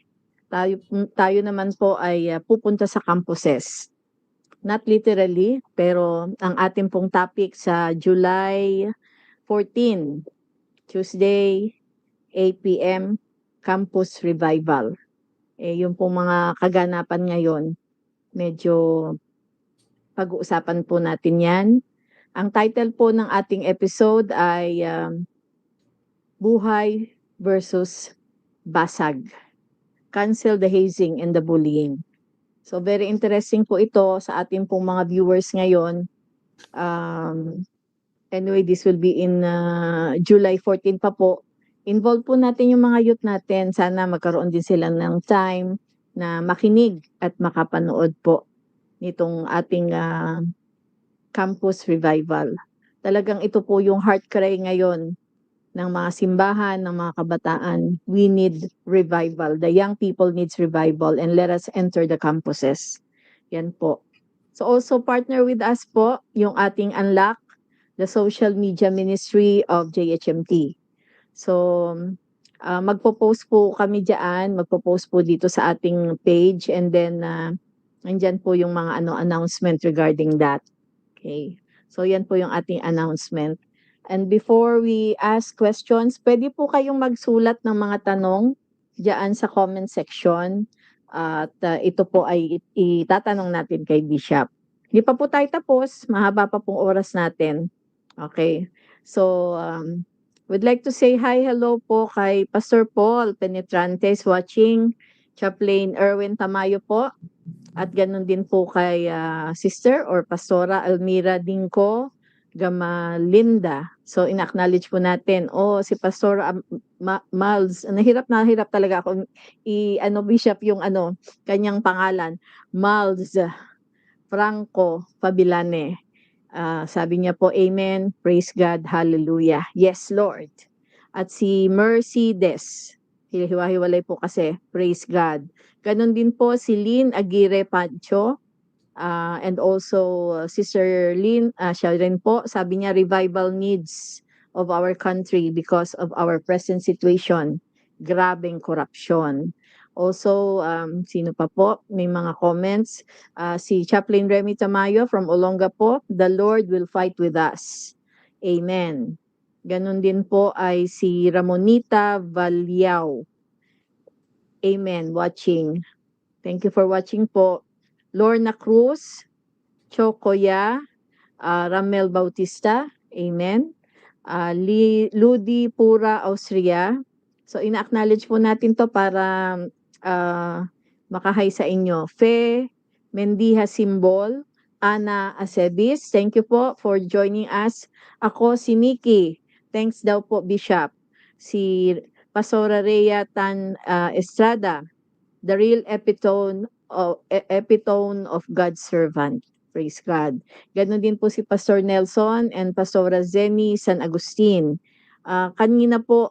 Tayo naman po ay pupunta sa campuses. Not literally, pero ang ating pong topic sa July 14, Tuesday, 8 p.m., Campus Revival. Yung pong mga kaganapan ngayon, medyo pag-uusapan po natin yan. Ang title po ng ating episode ay Buhay versus Basag. Cancel the hazing and the bullying. So very interesting po ito sa ating pong mga viewers ngayon. Anyway, this will be in July 14 pa po. Involve po natin yung mga youth natin. Sana magkaroon din sila ng time na makinig at makapanood po nitong ating campus revival. Talagang ito po yung heart cry ngayon ng mga simbahan, ng mga kabataan. We need revival. The young people needs revival, and let us enter the campuses. Yan po. So also partner with us po yung ating Unlock, the social media ministry of JHMT. So magpo-post po kami diyan, magpo-post po dito sa ating page, and then nandyan po yung mga announcement regarding that. Okay. So yan po yung ating announcement. And before we ask questions, pwede po kayong magsulat ng mga tanong diyan sa comment section. At ito po ay itatanong natin kay Bishop. Hindi pa po tayo tapos, mahaba pa pong oras natin. Okay. So, we'd like to say hello po kay Pastor Paul Penetrantes watching, Chaplain Erwin Tamayo po, at ganun din po kay Sister or Pastora Almira Dingko Gamalinda. So, in-acknowledge po natin, si Pastor Miles, nahirap talaga ako Bishop, yung kanyang pangalan, Miles Franco Fabilane. Sabi niya po, Amen, praise God, hallelujah. Yes, Lord. At si Mercy Des, hiwa-hiwalay po kasi, praise God. Ganon din po si Lynn Aguirre Pancho, and also Sister Lynn, siya rin po, sabi niya, revival needs of our country because of our present situation. Grabeng corruption. Also, sino pa po? May mga comments. Si Chaplain Remy Tamayo from Olongapo, the Lord will fight with us. Amen. Ganon din po ay si Ramonita Valyao. Amen. Watching. Thank you for watching po. Lorna Cruz, Chokoya, Ramel Bautista, amen. Ludi Pura, Austria. So ina-acknowledge po natin to para makahay sa inyo. Fe Mendiha Simbol, Ana Acebis, thank you po for joining us. Ako si Nikki, thanks daw po Bishop. Si Pastora Rhea Tan Estrada, the real epitome of God's servant. Praise God. Ganon din po si Pastor Nelson and Pastora Zenny San Agustin. Kanina po,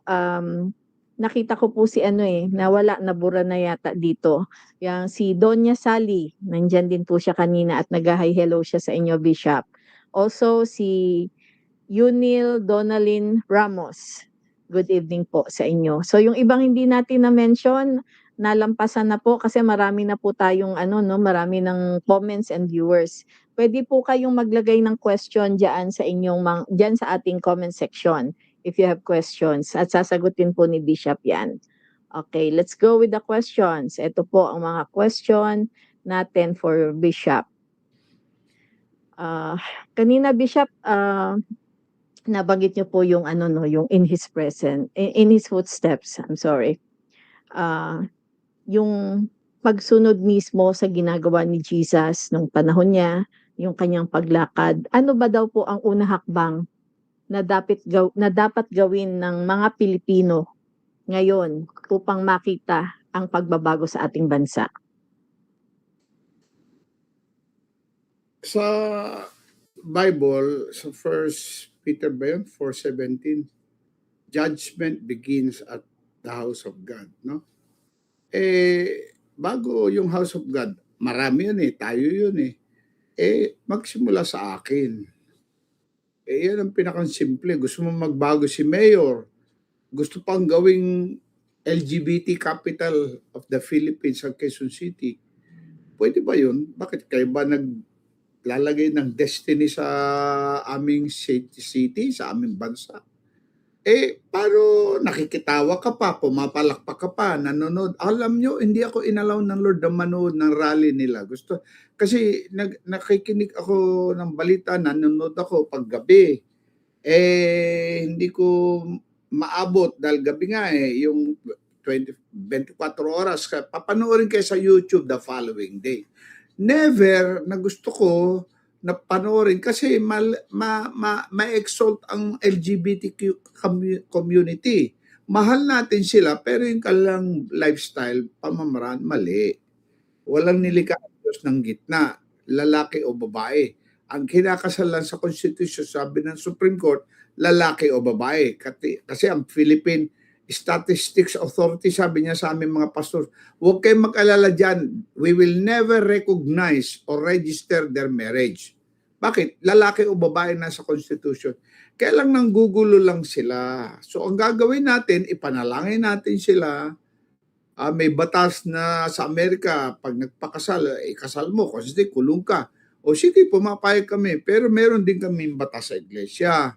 nakita ko po si nawala, nabura na yata dito. Yang si Donya Sally, nandyan din po siya kanina at nag-hi hello siya sa inyo, Bishop. Also si Yunil Donalyn Ramos. Good evening po sa inyo. So yung ibang hindi natin na-mention, nalampasan na po kasi marami na po tayong ano 'no, marami ng comments and viewers. Puwede po kayong maglagay ng question diyaan sa inyong diyan sa ating comment section if you have questions at sasagutin po ni Bishop 'yan. Okay, let's go with the questions. Ito po ang mga question natin for Bishop. Ah, kanina Bishop, nabanggit niyo po yung ano 'no, yung in his footsteps, I'm sorry. Ah, yung pagsunod mismo sa ginagawa ni Jesus nung panahon niya, yung kanyang paglakad, ano ba daw po ang unang hakbang na dapat gawin ng mga Pilipino ngayon upang makita ang pagbabago sa ating bansa? Sa Bible, sa First Peter ba yun? 4:17, judgment begins at the house of God, no? Bago yung house of God, marami yun tayo yun magsimula sa akin. Yan ang pinakang simple. Gusto mo magbago si Mayor, gusto pang gawing LGBT capital of the Philippines sa Quezon City. Pwede ba yun? Bakit kayo ba naglalagay ng destiny sa aming city, sa aming bansa? Paano nakikitawa ka pa, pumapalakpak ka pa, nanonood? Alam nyo, hindi ako inalaw ng Lord na manood ng rally nila. Kasi nakikinig ako ng balita, nanonood ako paggabi. Hindi ko maabot dahil gabi nga yung 24 oras. Papanoorin kayo sa YouTube the following day. Never na gusto ko na panoorin kasi ma-exalt ang LGBTQ community. Mahal natin sila pero yung kanilang lifestyle, pamamaraan, mali. Walang nilikha ang Diyos ng gitna, lalaki o babae. Ang kinakasal lang sa Constitution, sabi ng Supreme Court, lalaki o babae. Kasi ang Philippine Statistics Authority, sabi niya sa aming mga pastor, huwag kayong mag-alala dyan, we will never recognize or register their marriage. Bakit? Lalaki o babae na sa Constitution. Kaya lang nanggugulo lang sila. So ang gagawin natin, ipanalangin natin sila. May batas na sa Amerika, pag nagpakasal, ikasal mo kasi kulong ka. O sige, pumapayag kami. Pero meron din kaming batas sa iglesia.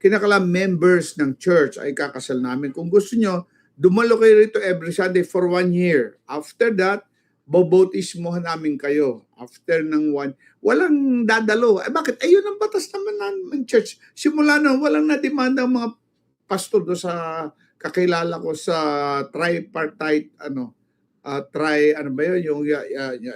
Kinakailangan members ng church ay kakasal namin. Kung gusto nyo, dumalo kayo rito every Sunday for 1 year. After that, bobautismohan namin kayo. After ng walang dadalo. Bakit? Yun ang batas naman ng church. Simula na, walang nademanda ang mga pastor do sa kakilala ko sa tripartite, ano ba yun? Yung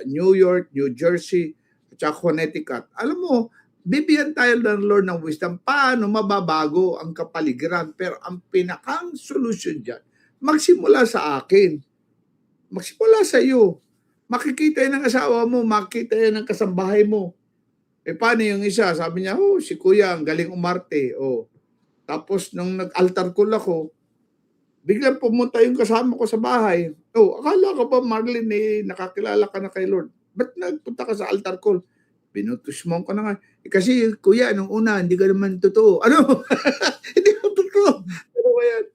New York, New Jersey, at Connecticut. Alam mo, bibigyan tayo ng Lord ng wisdom paano mababago ang kapaligiran. Pero ang pinakang solusyon dyan, magsimula sa akin. Magsimula sa iyo. Makikita yan ng asawa mo, makikita yan ng kasambahay mo. Paano yung isa? Sabi niya, si kuya, ang galing umarte. Tapos nung nag-altar call ako, biglang pumunta yung kasama ko sa bahay. Akala ka ba, Marlene, nakakilala ka na kay Lord? Ba't nagpunta ka sa altar call? Binutusmon ko na nga. Kasi kuya, nung una, hindi ka naman totoo. Ano? Hindi ka totoo. Ano ba yan?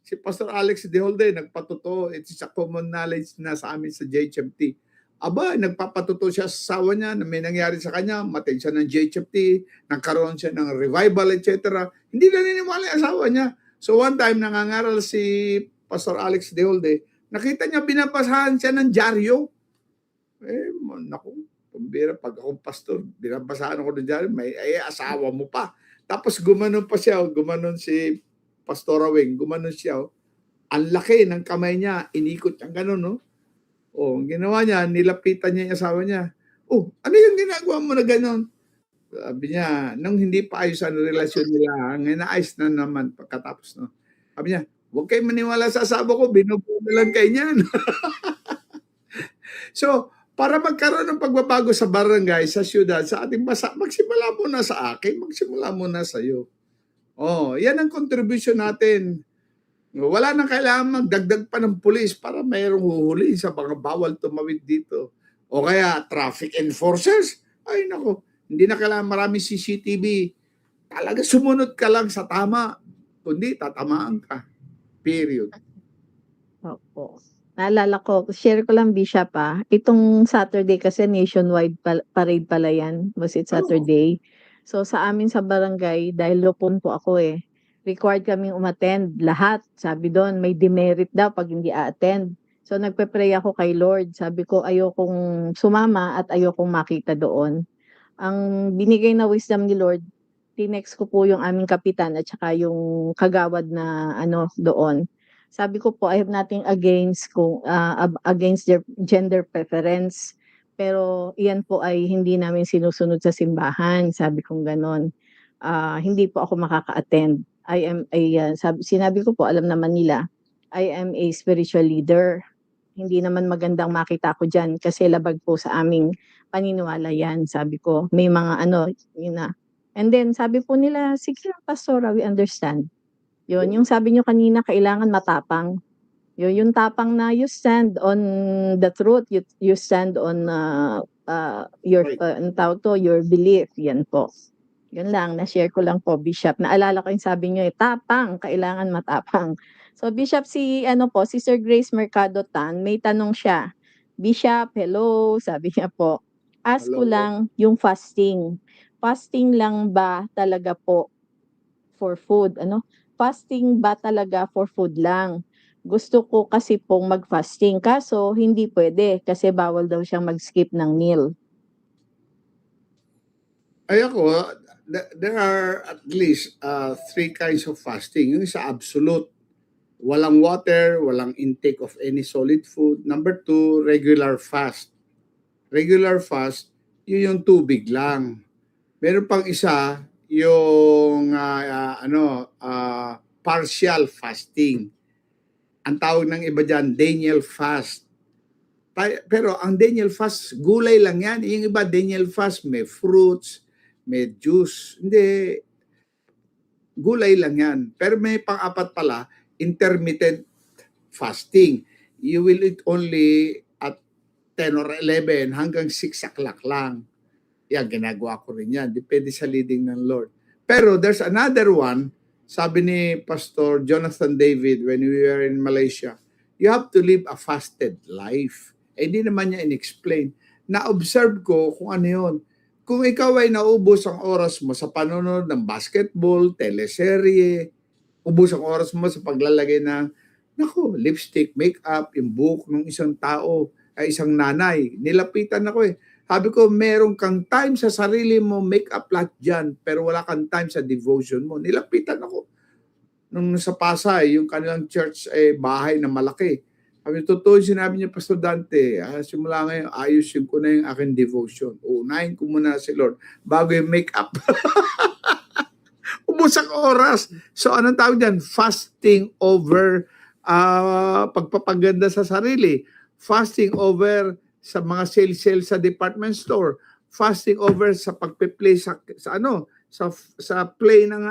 Si Pastor Alex De Holde, nagpatotoo. It's a common knowledge na sa amin sa JHMT. Nagpapatotoo siya sa asawa niya na may nangyari sa kanya, matay siya ng JHMT, nagkaroon siya ng revival, etc. Hindi naniniwala yung asawa niya. So one time, nangangaral si Pastor Alex De Holde, nakita niya binabasahan siya ng dyaryo. Naku, kumbira, pag akong pastor, binabasahan ako ng dyaryo, may asawa mo pa. Tapos gumanon pa siya, gumanon si Pastor Aweng, gumanon siya. Ang laki ng kamay niya, inikot niyang gano'n, no? Ang ginawa niya, nilapitan niya yung asawa niya. Ano yung ginagawa mo na gano'n? Sabi niya, nung hindi pa ayos ang relasyon nila, ngayon naayos na naman pagkatapos, no? Sabi niya, huwag kayo maniwala sa asawa ko, binubuo lang kayo niyan. So, para magkaroon ng pagbabago sa barangay, sa syudad, sa ating bansa, magsimula muna sa akin, magsimula muna sa iyo. Yan ang contribution natin. Wala nang kailangan magdagdag pa ng pulis para mayroong huhuli sa mga bawal tumawid dito. O kaya traffic enforcers. Ay nako, hindi na kailangan maraming CCTV. Talaga sumunod ka lang sa tama. Kundi tatamaan ka. Period. Opo. Naalala ko, share ko lang Bishop, itong Saturday kasi nationwide parade pala 'yan, was it Oo. Saturday? So sa amin sa barangay dahil lupon po ako, required kaming umattend lahat. Sabi dun may demerit daw 'pag hindi a-attend. So nagpe-pray ako kay Lord, sabi ko ayokong sumama at ayokong makita doon. Ang binigay na wisdom ni Lord, tinext ko po yung aming kapitan at saka yung kagawad na ano doon. Sabi ko po, I have nothing against against their gender preference. Pero iyan po ay hindi namin sinusunod sa simbahan, sabi kong gano'n. Hindi po ako makaka-attend. I am a, sinabi ko po, alam naman nila, I am a spiritual leader. Hindi naman magandang makita ko diyan kasi labag po sa aming paniniwala 'yan, sabi ko. May mga ano, yun na. And then sabi po nila, "Sige lang pastora, we understand." Yun, yung sabi niyo kanina kailangan matapang. Yun, yung tapang na you stand on the truth, you stand on, your, Right. anong tawag 'to, your belief, 'yan po. Yun lang, na-share ko lang po Bishop. Naalala ko yung sabi niyo, tapang, kailangan matapang. So Bishop, si ano po, si Sir Grace Mercado Tan, may tanong siya. Bishop, hello, sabi niya po. Ask ko Hello. lang yung fasting. Fasting lang ba talaga po for food? Ano? Fasting ba talaga for food lang? Gusto ko kasi pong mag-fasting, kaso hindi pwede kasi bawal daw siyang mag-skip ng meal. Ay ako, there are at least three kinds of fasting. Yung isa absolute, walang water, walang intake of any solid food. Number two, regular fast. Regular fast, yun yung tubig lang. Meron pang isa, yung partial fasting. Ang tawag ng iba dyan, Daniel fast. Pero ang Daniel fast, gulay lang yan. Yung iba, Daniel fast, may fruits, may juice. Hindi, gulay lang yan. Pero may pang-apat pala, intermittent fasting. You will eat only at 10 or 11 hanggang 6 o'clock lang. Yan, ginagawa ko rin yan. Depende sa leading ng Lord. Pero there's another one, sabi ni Pastor Jonathan David when we were in Malaysia, you have to live a fasted life. Eh, di naman niya in-explain. Na-observe ko kung ano yun. Kung ikaw ay naubos ang oras mo sa panonood ng basketball, teleserye, ubos ang oras mo sa paglalagay ng lipstick, makeup, yung buhok ng isang tao, ay isang nanay. Nilapitan ako eh. Sabi ko, meron kang time sa sarili mo, makeup lahat dyan, pero wala kang time sa devotion mo. Nilapitan ako. Nung sa Pasay, yung kanilang church ay bahay na malaki. Sabi, totoo yung sinabi niya, Pastor Dante, simula ngayon, ayusin ko na yung aking devotion. Unahin ko muna si Lord bago yung makeup. Ubus ang oras. So, anong tawag dyan? Fasting over pagpapaganda sa sarili. Fasting over sa mga sale-sale sa department store. Fasting over sa pagpe-play sa play ng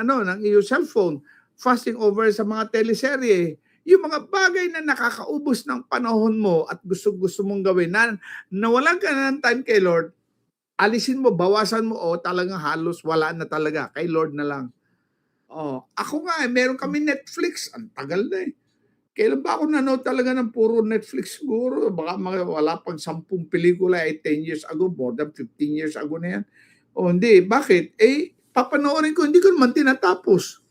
iyong cellphone. Fasting over sa mga teleserye. Yung mga bagay na nakakaubos ng panahon mo at gusto mong gawin na nawalan ka na ng time kay Lord, alisin mo, bawasan mo, talagang halos wala na talaga. Kay Lord na lang. Ako nga meron kami Netflix. Ang tagal na eh. Kailan ba ako nanood talaga ng puro Netflix siguro? Baka wala pang 10 pelikula 10 years ago, more than 15 years ago na yan. Hindi. Bakit? Papanoorin ko, hindi ko naman tinatapos.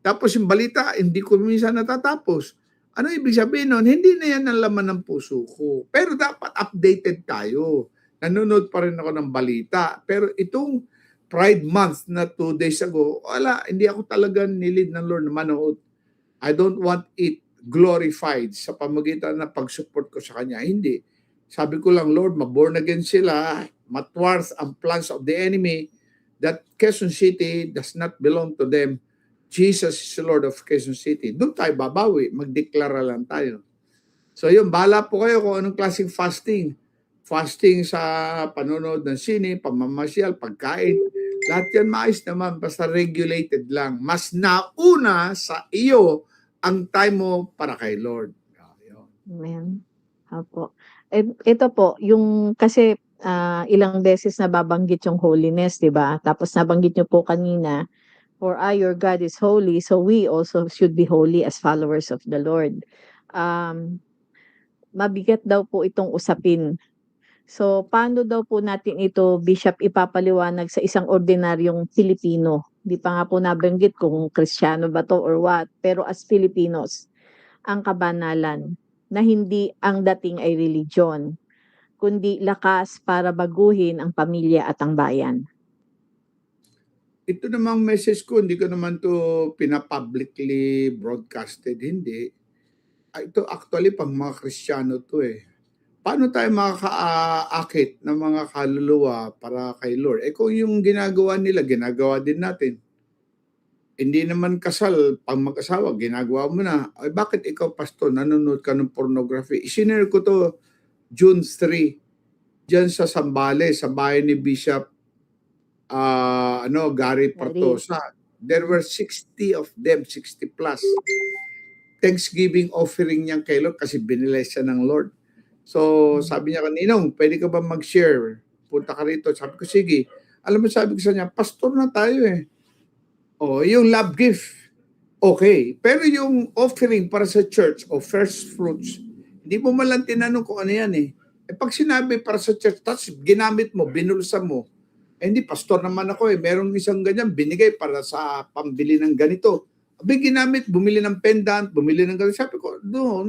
Tapos yung balita, hindi ko minsan natatapos. Ano ibig sabihin nun? Hindi na yan ang laman ng puso ko. Pero dapat updated tayo. Nanonood pa rin ako ng balita. Pero itong Pride Month na 2 days ago, hindi ako talaga nilid ng Lord na manood. I don't want it glorified sa pamagitan ng pag-support ko sa Kanya. Hindi. Sabi ko lang, Lord, maborn again sila, matwarth ang plans of the enemy, that Quezon City does not belong to them. Jesus is the Lord of Quezon City. Doon tayo babawi, magdeklara lang tayo. So yun, bahala po kayo kung anong klaseng fasting. Fasting sa panonood ng sine, pamamasyal, pagkain. Lahat yan maayos naman, basta regulated lang. Mas nauna sa iyo ang time mo para kay Lord. Amen. Opo. Ito po, yung kasi ilang beses nababanggit yung holiness, di ba? Tapos nabanggit niyo po kanina, for your God is holy, so we also should be holy as followers of the Lord. mabigat daw po itong usapin. So, paano daw po natin ito, Bishop, ipapaliwanag sa isang ordinaryong Pilipino? Di pa nga po nabanggit kung Kristiyano ba 'to or what, pero as Filipinos, ang kabanalan na hindi ang dating ay religiyon, kundi lakas para baguhin ang pamilya at ang bayan. Ito namang message ko, hindi ko naman 'to pina-publicly broadcasted, hindi. Ito actually pang mga Kristiyano 'to, eh. Paano tayo makakaakit ng mga kaluluwa para kay Lord? Eh, kung yung ginagawa nila, ginagawa din natin. Hindi naman kasal, 'pag mag-asawa ginagawa mo na. Ay bakit ikaw pastor nanonood ka ng pornography? Isinare ko 'to June 3 diyan sa Zambales, sa bahay ni Bishop Gary Gary. Partosa. There were 60 of them, 60 plus. Thanksgiving offering niya kay Lord kasi biniless siya ng Lord. So, sabi niya, Ninong, pwede ka ba mag-share? Punta ka rito. Sabi ko, sige. Alam mo, sabi ko sa niya, pastor na tayo eh. O, yung love gift, okay. Pero yung offering para sa church o first fruits, hindi mo man lang tinanong kung ano yan eh. Eh pag sinabi para sa church, tapos ginamit mo, binulsa mo, eh hindi, pastor naman ako eh. Merong isang ganyan, binigay para sa pambili ng ganito. Abi, ginamit, bumili ng pendant, bumili ng ganito. Sabi ko, no.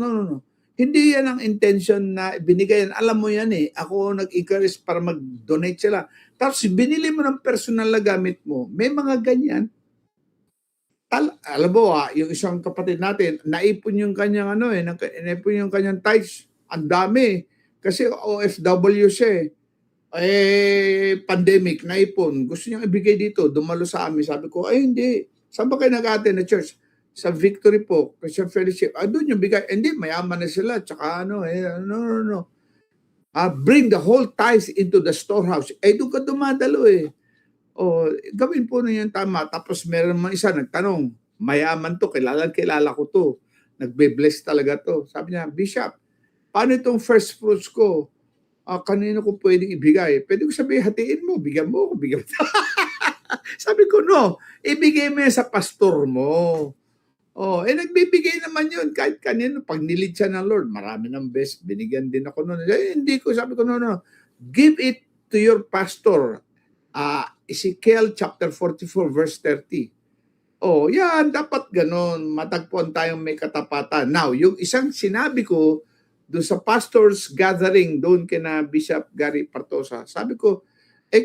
Hindi yan ang intention na binigay yan. Alam mo yan eh. Ako nag-encourage para mag-donate sila. Tapos binili mo ng personal na gamit mo. May mga ganyan. Alam mo yung isang kapatid natin, naipon yung kanyang naipon yung kanyang tithes. Ang dami. Kasi OFW siya eh. Pandemic, naipon. Gusto niyang ibigay dito. Dumalo sa amin. Sabi ko, ay hindi. Saan ba kayo nag-attend na church? Sa Victory po, Christian Fellowship. Doon yung bigay. Hindi, mayaman na sila. Tsaka no. Bring the whole tithes into the storehouse. Doon ka dumadalo eh. Gawin po na yung tama. Tapos meron mga isa nagtanong, mayaman to, kilala ko to. Nagbe-bless talaga to. Sabi niya, Bishop, paano itong first fruits ko? Kanino ko pwedeng ibigay? Pwede ko sabihin, hatiin mo, bigyan mo ako, bigyan mo. Sabi ko, no, ibigay mo yan sa pastor mo. Nagbibigay naman yun kahit kanino. Pag nilid siya ng Lord, marami ng best, binigyan din ako noon. Hindi ko, sabi ko, no. Give it to your pastor. Ezekiel chapter 44 verse 30. Yan, dapat ganon. Matagpuan tayong may katapatan. Now, yung isang sinabi ko, doon sa pastors gathering, doon kina Bishop Gary Partosa, sabi ko,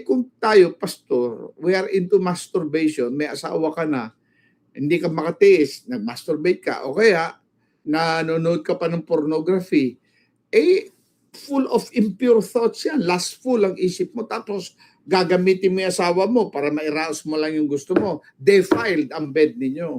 kung tayo, pastor, we are into masturbation, may asawa ka na, hindi ka makatiis, nag-masturbate ka, o kaya, nanonood ka pa ng pornography, full of impure thoughts yan, lustful ang isip mo, tapos gagamitin mo yung asawa mo para ma-arouse mo lang yung gusto mo, defiled ang bed ninyo.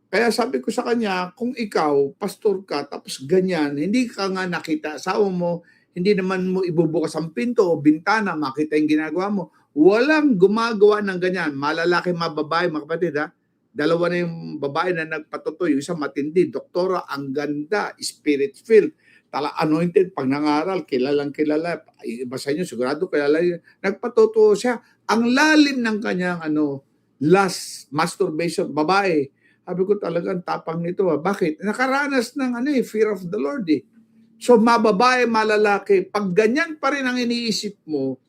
Kaya sabi ko sa kanya, kung ikaw, pastor ka, tapos ganyan, hindi ka nga nakita asawa mo, hindi naman mo ibubukas ang pinto o bintana, makita yung ginagawa mo. Walang gumagawa ng ganyan. Malalaki, mababae, mga kapatid ha. Dalawa na yung babae na nagpatutoy. Yung isa matindi, doktora, ang ganda, spirit-filled, anointed, pag nangaral, kilalang kilala. Iba sa inyo, sigurado kilala yun. Nagpatuto siya. Ang lalim ng kanyang lust, masturbation, babae. Sabi ko talagang tapang nito. Bakit? Nakaranas ng fear of the Lord eh. So mababae, malalaki, pag ganyan pa rin ang iniisip mo,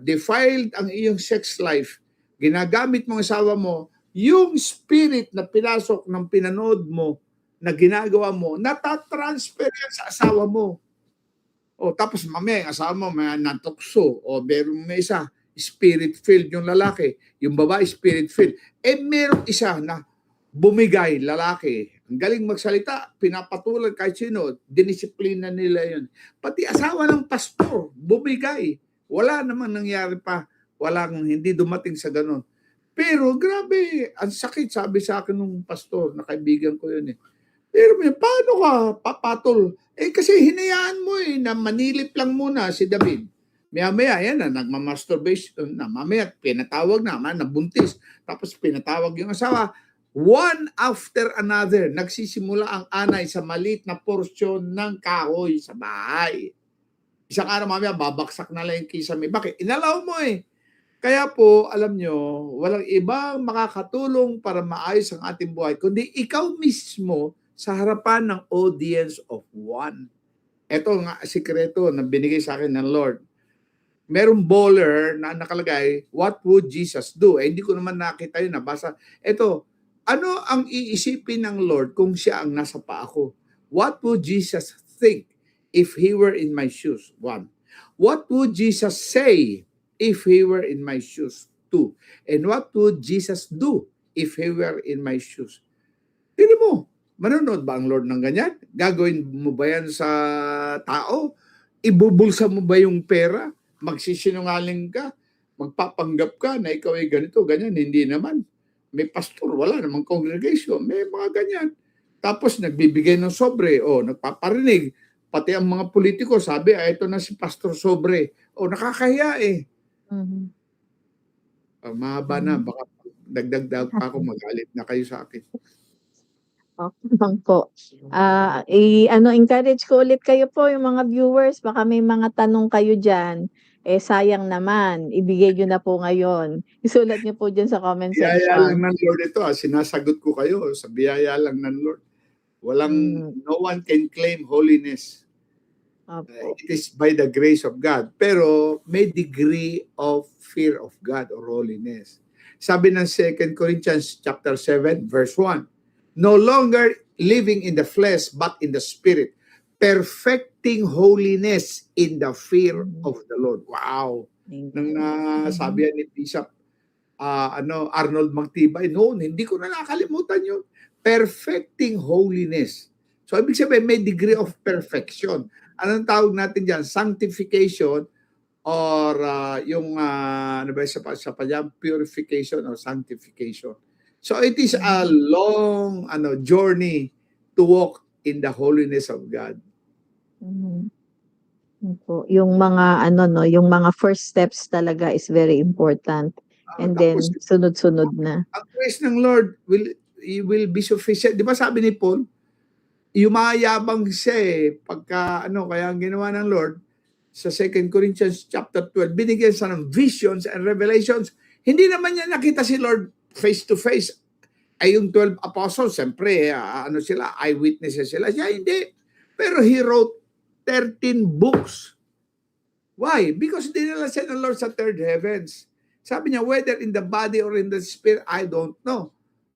defiled ang iyong sex life, ginagamit mong asawa mo, yung spirit na pinasok ng pinanood mo, na ginagawa mo, natatransfer yan sa asawa mo. Tapos mamaya, ang asawa mo may natukso, may isa, spirit-filled yung lalaki, yung babae spirit-filled. Meron isa na bumigay, lalaki. Ang galing magsalita, pinapatulan kahit sino, dinisiplina nila yun. Pati asawa ng pastor, bumigay. Wala namang nangyari pa. Hindi dumating sa ganun. Pero grabe, ang sakit, sabi sa akin ng pastor, na kaibigan ko yun eh. Pero paano ka papatol? Kasi hinayaan mo na manilip lang muna si David. Maya-maya, yan na, nagmamasturbation na. Mamaya, pinatawag na, nabuntis. Tapos pinatawag yung asawa. One after another, nagsisimula ang anay sa maliit na porsyon ng kahoy sa bahay. Isang araw mamaya, babaksak na lang yung kisame. Bakit? Inalaw mo eh. Kaya po, alam nyo, walang ibang makakatulong para maayos ang ating buhay, kundi ikaw mismo, sa harapan ng audience of one. Ito nga sikreto na binigay sa akin ng Lord. Merong bowler na nakalagay, what would Jesus do? Hindi ko naman nakita yun, nabasa. Ito, ano ang iisipin ng Lord kung siya ang nasa paa ko? What would Jesus think if he were in my shoes? 1. What would Jesus say if he were in my shoes? 2. And what would Jesus do if he were in my shoes? Tignan mo, manonood ba ang Lord ng ganyan? Gagawin mo ba yan sa tao? Ibubulsa mo ba yung pera? Magsisinungaling ka? Magpapanggap ka na ikaw ay ganito, ganyan? Hindi naman. May pastor, wala namang congregation, may mga ganyan. Tapos nagbibigay ng sobre, o nagpaparinig. Pati ang mga politiko, sabi, ito na si Pastor Sobre. O nakakahiya eh. Mhm. Mahaba na, baka dagdag pa ako, magalit na kayo sa akin. Okay lang po. Encourage ko ulit kayo po, yung mga viewers, baka may mga tanong kayo diyan. Sayang naman, ibigay niyo na po ngayon. Isulat niyo po diyan sa comment Biyaya lang section. ng Lord ito, sinasagot ko kayo sa biyaya lang ng Lord. No one can claim holiness. Opo. It is by the grace of God. Pero may degree of fear of God or holiness. Sabi ng 2 Corinthians chapter 7 verse 1, no longer living in the flesh but in the spirit, perfecting holiness in the fear of the Lord. Wow. Thank Nang you. sabi ni Bishop Arnold Magtibay noon, hindi ko na nakalimutan yun. Perfecting holiness. So, ibig sabihin, may degree of perfection. Anong tawag natin dyan? Sanctification or ano ba sa panyang purification or sanctification. So, it is a long journey to walk in the holiness of God. Mhm. Opo, yung mga yung mga first steps talaga is very important. And Tapos, then sunod-sunod na. ang grace ng Lord will be sufficient. Di ba sabi ni Paul, yumayabang siya pagka kaya ang ginawa ng Lord sa 2 Corinthians chapter 12, binigyan siya ng visions and revelations. Hindi naman niya nakita si Lord face to face. Ay yung 12 apostles, siyempre, sila, eyewitnesses sila. Siya hindi. Pero he wrote 13 books. Why? Because dinala siya ng Lord sa third heavens. Sabi niya, whether in the body or in the spirit, I don't know.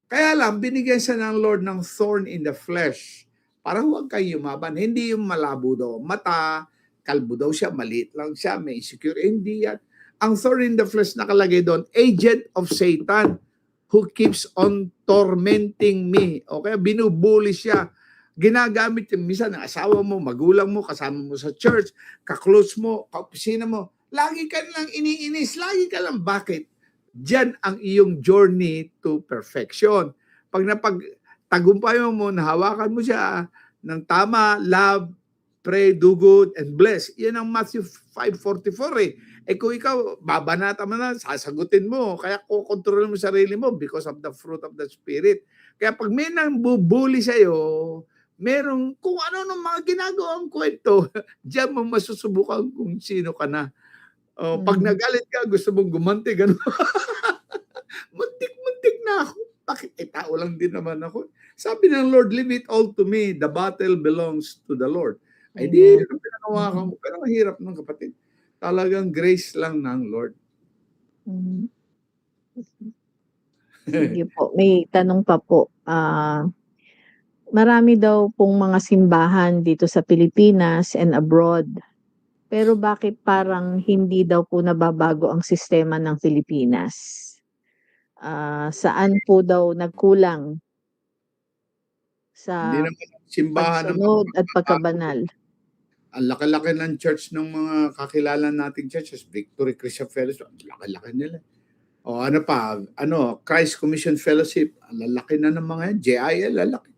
Kaya lang, binigyan siya ng Lord ng thorn in the flesh. Para huwag kayo yumaban. Hindi yung malabo daw mata, kalbo daw siya, maliit lang siya, may insecure. Hindi yan. Ang thorn in the flesh nakalagay doon, agent of Satan who keeps on tormenting me. Okay? Binubuli siya. Ginagamit yung minsan ng asawa mo, magulang mo, kasama mo sa church, kaklose mo, kaopisina mo. Lagi ka lang iniinis. Lagi ka lang. Bakit? Diyan ang iyong journey to perfection. Pag napagtagumpay mo, nahawakan mo siya ng tama, love, pray, do good, and bless. Yan ang Matthew 5:44 kung ikaw, babanata mo na, sasagutin mo. Kaya kukontrol mo sarili mo because of the fruit of the Spirit. Kaya pag may nang bubuli sa'yo, merong kung ano nung mga ginagawang kwento, diyan mo masusubukan kung sino ka na. Pag nagalit ka, gusto mong gumanti, gano'n. Muntik-muntik na ako. Bakit? Tao lang din naman ako. Sabi ng Lord, leave it all to me. The battle belongs to the Lord. Ay di, pinanawakan mo. Pero mahirap ng kapatid. Talagang grace lang ng Lord. Sige po, may tanong pa po. Marami daw pong mga simbahan dito sa Pilipinas and abroad. Pero bakit parang hindi daw po nababago ang sistema ng Pilipinas? Saan po daw nagkulang Hindi sa naman simbahan naman pagsunod at pagkabanal? ang laki-laki ng church ng mga kakilala nating churches, Victory Christian Fellowship, ang laki-laki nila. O Christ Commission Fellowship, ang lalaki na ng mga yan, JIL, lalaki.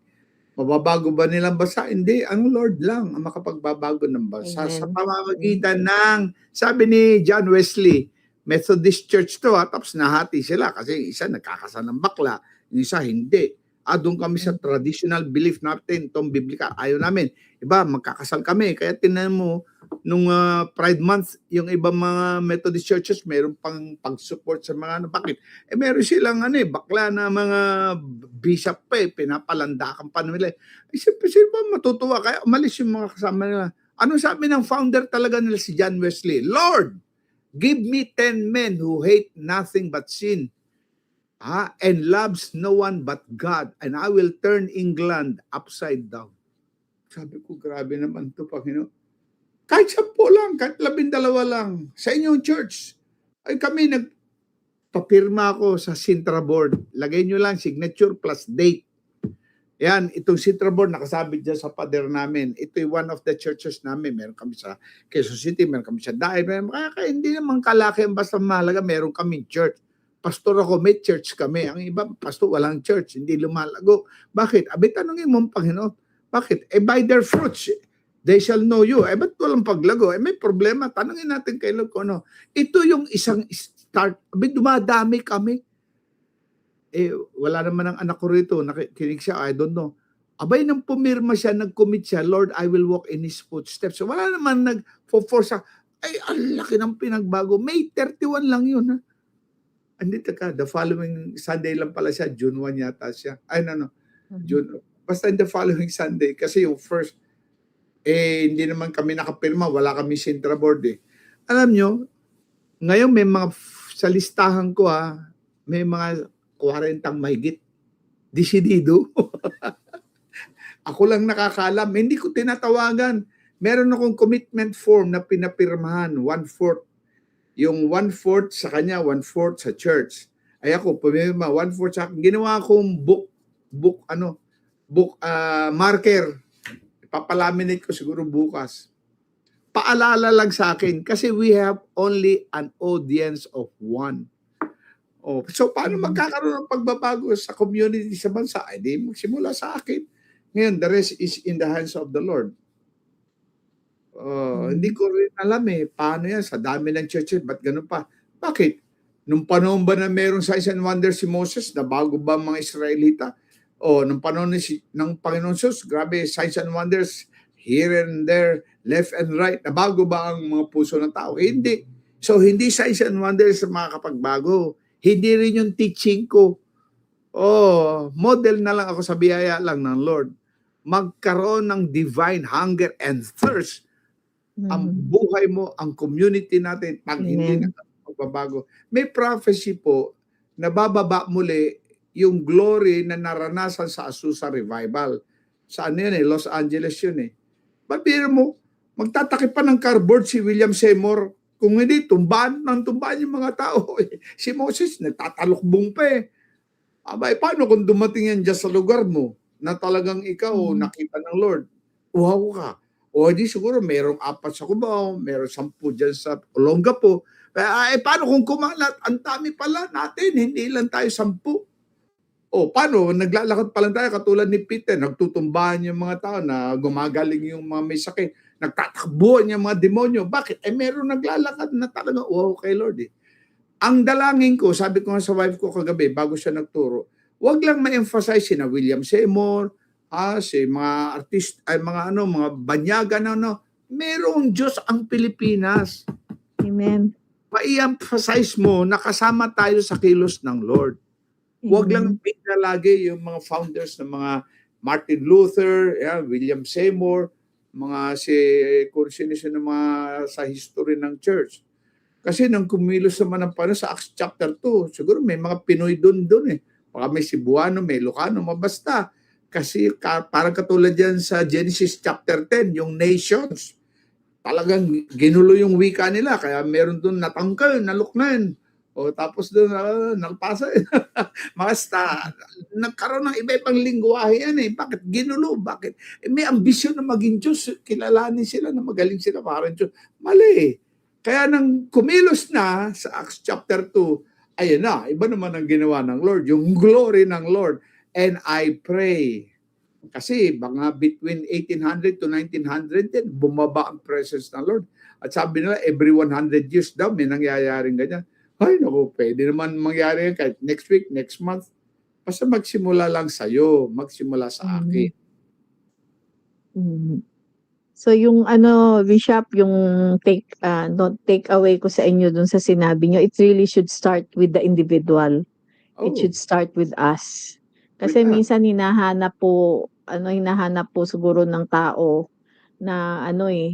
Mababago ba nilang bansa? Hindi, ang Lord lang ang makapagbabago ng bansa. Amen. Sa pamamagitan ng, sabi ni John Wesley, Methodist Church to, tapos nahati sila kasi isa nagkakasal ng bakla, yung isa hindi. Doon kami sa traditional belief natin, itong biblika, ayaw namin. Iba, magkakasal kami. Kaya tinan mo, nung Pride Month, yung ibang mga Methodist churches, meron pang pag-support sa mga ano. Bakit? Meron silang bakla na mga bishop pa pinapalandakan pa nila. Siyempre, sino ba matutuwa? Kaya umalis yung mga kasama nila. Ano sabi ng founder talaga nila si John Wesley? Lord, give me 10 men who hate nothing but sin and loves no one but God, and I will turn England upside down. Sabi ko, grabe naman to, Panginoon. Kahit 10 lang, kahit 12 lang, sa inyong church, ay kami nagpapirma ako sa Sintra Board. Lagay nyo lang signature plus date. Yan, itong Sintra Board nakasabit dyan sa pader namin. Ito one of the churches namin. Meron kami sa Quezon City, meron kami sa Dae. Kaya hindi naman kalaki ang basta mahalaga, meron kaming church. Pastor ako, may church kami. Ang iba, pastor, walang church, hindi lumalago. Bakit? Abi, tanongin mo ang Panginoon. Bakit? By their fruits, they shall know you. Ba't walang paglago? May problema. Tanongin natin kay Lord kung ano. Ito yung isang start. Dumadami kami. Wala naman ang anak ko rito. Nakikinig siya, I don't know. Abay, nang pumirma siya, nag-commit siya, Lord, I will walk in His footsteps. So, wala naman nag-force siya. Ay, ang laki ng pinagbago. May 31 lang yun, ha? Andito ka, the following Sunday lang pala siya, June 1 yata siya. Ay, no. June. Basta the following Sunday. Kasi yung first, hindi naman kami nakapirma. Wala kami Sintra Board Alam nyo, ngayon may mga, sa listahan ko may mga 40 mahigit. Desidido. Ako lang nakakalam. Hindi ko tinatawagan. Meron akong commitment form na pinapirmahan, 1/4. Yung 1/4 sa kanya, 1/4 sa church. Ay ako, pumirma, 1/4 sa akin. Ginawa akong book marker. Ipapalaminate ko siguro bukas. Paalala lang sa akin kasi we have only an audience of 1. So paano magkakaroon ng pagbabago sa community sa bansa? Di magsimula sa akin. Ngayon, the rest is in the hands of the Lord. Hindi ko rin alam paano yan, sa dami ng churches, ba't ganun pa? Bakit? Nung panahon ba na mayroong signs and wonders si Moses, na bago ba mga Israelita? Nung panahon ng Panginoon Jesus, grabe, signs and wonders here and there, left and right, na bago ba ang mga puso ng tao? Hindi. So, hindi signs and wonders makakapagbago. Hindi rin yung teaching ko. Model na lang ako sa biyaya lang ng Lord. Magkaroon ng divine hunger and thirst ang buhay mo, ang community natin, pag hindi na magbabago. May prophecy po na bababa muli yung glory na naranasan sa Azusa Revival. Saan yun Los Angeles yun Babiro mo, magtatakip pa ng cardboard si William Seymour. Kung hindi, tumbaan yung mga tao. Si Moses, nagtatalokbong pa Abay, paano kung dumating yan dyan sa lugar mo na talagang ikaw nakita ng Lord? Wow ka. Di siguro merong 4 sa Cubao, merong 10 dyan sa Olongapo. Paano kung kumalat? Ang dami pala natin, hindi lang tayo 10. Paano? Naglalakad pa lang tayo katulad ni Peter, nagtutumbahan yung mga tao na gumagaling yung mga may sakit, nagtatakbuhan yung mga demonyo. Bakit? Meron naglalakad na talaga, wow kay Lord Ang dalangin ko, sabi ko nga sa wife ko kagabi, bago siya nagturo, wag lang ma-emphasize si na William Seymour, si mga artist, mga banyagan, merong Diyos ang Pilipinas. Amen. Pa-emphasize mo na kasama tayo sa kilos ng Lord. Huwag lang bigla lagi yung mga founders ng mga Martin Luther, William Seymour, mga kung sino ng mga sa history ng church. Kasi nang kumilos naman ng panahon sa Acts chapter 2, siguro may mga Pinoy doon. Baka may Cebuano, may Ilocano, mabasta. Kasi parang katulad yan sa Genesis chapter 10, yung nations. Talagang ginulo yung wika nila. Kaya meron doon natangkal, naluknan. Tapos doon, nagpasa. Basta, nagkaroon ng iba-ibang lingwahe yan Bakit? Ginulo. Bakit? May ambisyon na maging Diyos. Kilalanin sila na magaling sila parang Diyos. Mali Kaya nang kumilos na sa Acts chapter 2, ayun na, iba naman ang ginawa ng Lord. Yung glory ng Lord. And I pray, kasi mga between 1800 to 1900 din, bumaba ang presence ng Lord. At sabi nila, every 100 years daw, may nangyayaring ganyan. Ay, naku, pwede naman mangyari yan kahit next week, next month. Basta magsimula lang sa'yo, magsimula sa akin. So yung Bishop, yung take away ko sa inyo dun sa sinabi niyo, it really should start with the individual. It Oh, should start with us. with Kasi us. minsan hinahanap po siguro ng tao na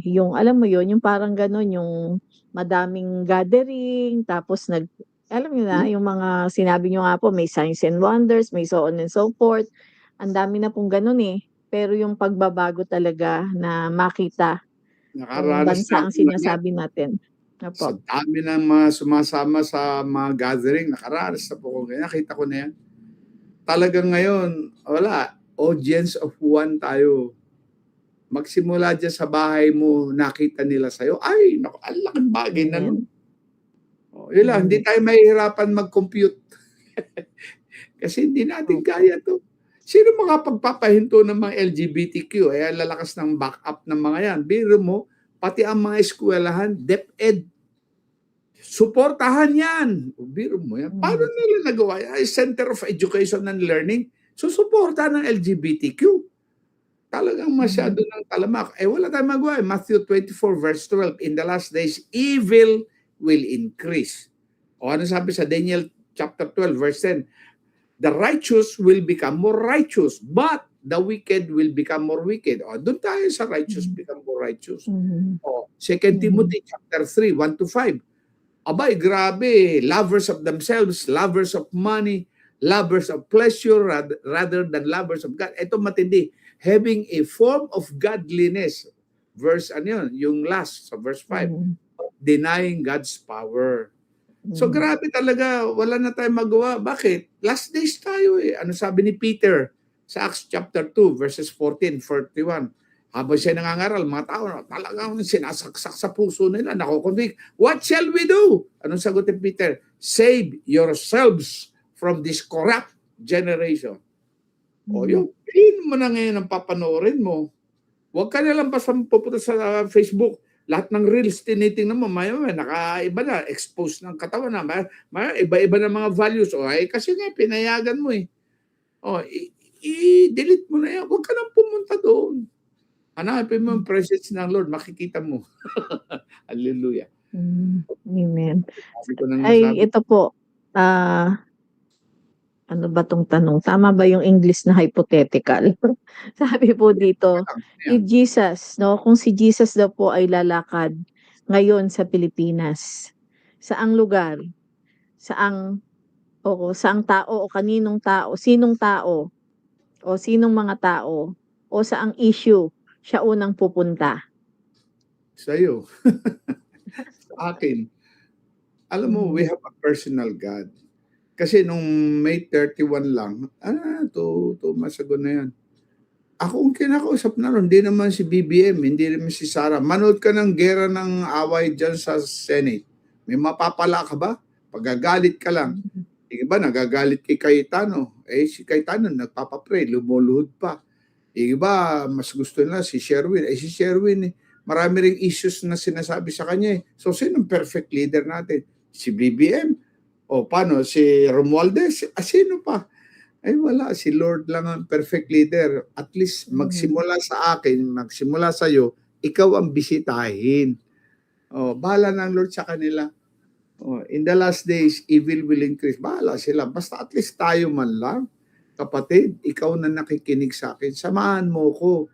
yung alam mo yun, yung parang gano'n, yung madaming gathering, tapos alam niyo na, Hmm? yung mga sinabi niyo nga po, may signs and wonders, may so on and so forth. Ang dami na pong gano'n, eh. Pero yung pagbabago talaga na makita kung Nakaranas na bansa ang ako ng yan. sinasabi natin. Sa Opo. dami ng mga sumasama sa mga gathering, nakaranas na po ko. Kaya nakita ko na yan. Talagang ngayon, wala. Audience of one tayo. Magsimula dyan sa bahay mo, nakita nila sa'yo. Ay, naku, ang laking bagay na nun. Amen. Yun lang, hindi Amen. tayo mahihirapan mag-compute. Kasi hindi natin Opo. kaya to. Sino makapagpapahinto ng mga LGBTQ? Lalakas ng backup ng mga yan. Biro mo, pati ang mga eskwelahan, DepEd, suportahan yan. Biro mo yan. Paano Mm. nila nagawa yan? Ay, Center of Education and Learning, susuporta ng LGBTQ. Talagang masyado Mm. ng talamak. Wala tayong magawa. Matthew 24 verse 12, in the last days, evil will increase. O ano sabi sa Daniel chapter 12 verse 10? The righteous will become more righteous, but the wicked will become more wicked. O, doon tayo sa righteous Mm. become more righteous. Mhm. O, 2 Mhm. Timothy chapter 3, 1 to 5. Abay, grabe. Lovers of themselves, lovers of money, lovers of pleasure rather than lovers of God. Ito matindi. Having a form of godliness. Verse, ano yun? Yung last, sa verse 5. Mhm. Denying God's power. So Mhm. grabe talaga, wala na tayong magawa. Bakit? Last days tayo eh. Ano sabi ni Peter sa Acts chapter 2 verses 14, 41? Habang siya nangangaral, mga tao talagang sinasaksak sa puso nila, nakukonvict. What shall we do? Anong sagot ni Peter? Save yourselves from this corrupt generation. O Mhm. yun, piliin mo na ngayon ang papanoorin mo. Huwag ka na lang basta pupunta sa Facebook. Lahat ng reels tinitingnan mo, maya nakaiba na, exposed ng katawan na, maya iba-iba na mga values. Kasi nga, pinayagan mo eh. I-delete mo na yan. Huwag ka nang pumunta doon. Hanapin mo yung presence ng Lord, makikita mo. Hallelujah. Amen. Sabi ko nang Ay, nasabi. ito po, ano ba 'tong tanong? Tama ba yung English na hypothetical? Sabi po dito, if Yan. Jesus 'no, kung si Jesus daw po ay lalakad ngayon sa Pilipinas, saang lugar, saang saang tao o kaninong tao, sinong tao o sinong mga tao o saang issue siya unang pupunta? Sa'yo. Sa akin. Alam mo, we Mhm. have a personal God. Kasi nung May 31 lang, masagot na yan. Ako ang kinakausap na ron, hindi naman si BBM, hindi naman si Sara. Manood ka ng gera ng away dyan sa Senate. May mapapala ka ba? Pagagalit ka lang. Mhm. Yung iba, nagagalit kay Cayetano. Si Cayetano, nagpapapray, lumuluhod pa. Yung iba, mas gusto nila si Sherwin. Si Sherwin, marami ring issues na sinasabi sa kanya. So, sinong perfect leader natin? Si BBM? O paano? Si Romualdez? Sino pa? Wala. Si Lord lang ang perfect leader. At least Mhm. magsimula sa akin, magsimula sa iyo, ikaw ang bisitahin. Bahala ng Lord sa kanila. In the last days, evil will increase. Bahala sila. Basta at least tayo man lang. Kapatid, ikaw na nakikinig sa akin, samahan mo ko.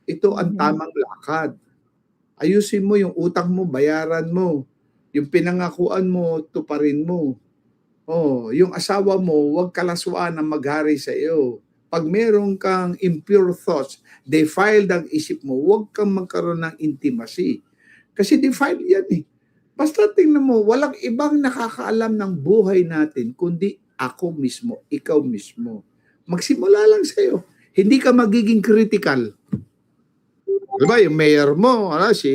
Ito ang Mhm. tamang lakad. Ayusin mo yung utang mo, bayaran mo. Yung pinangakuan mo, tuparin mo. Yung asawa mo, huwag kalaswaan ang maghari sa iyo. Pag meron kang impure thoughts, defiled ang isip mo, huwag kang magkaroon ng intimacy. Kasi defiled yan eh. Basta tingnan mo, walang ibang nakakaalam ng buhay natin kundi ako mismo, ikaw mismo. Magsimula lang sa iyo. Hindi ka magiging critical. Diba, yung mayor mo, si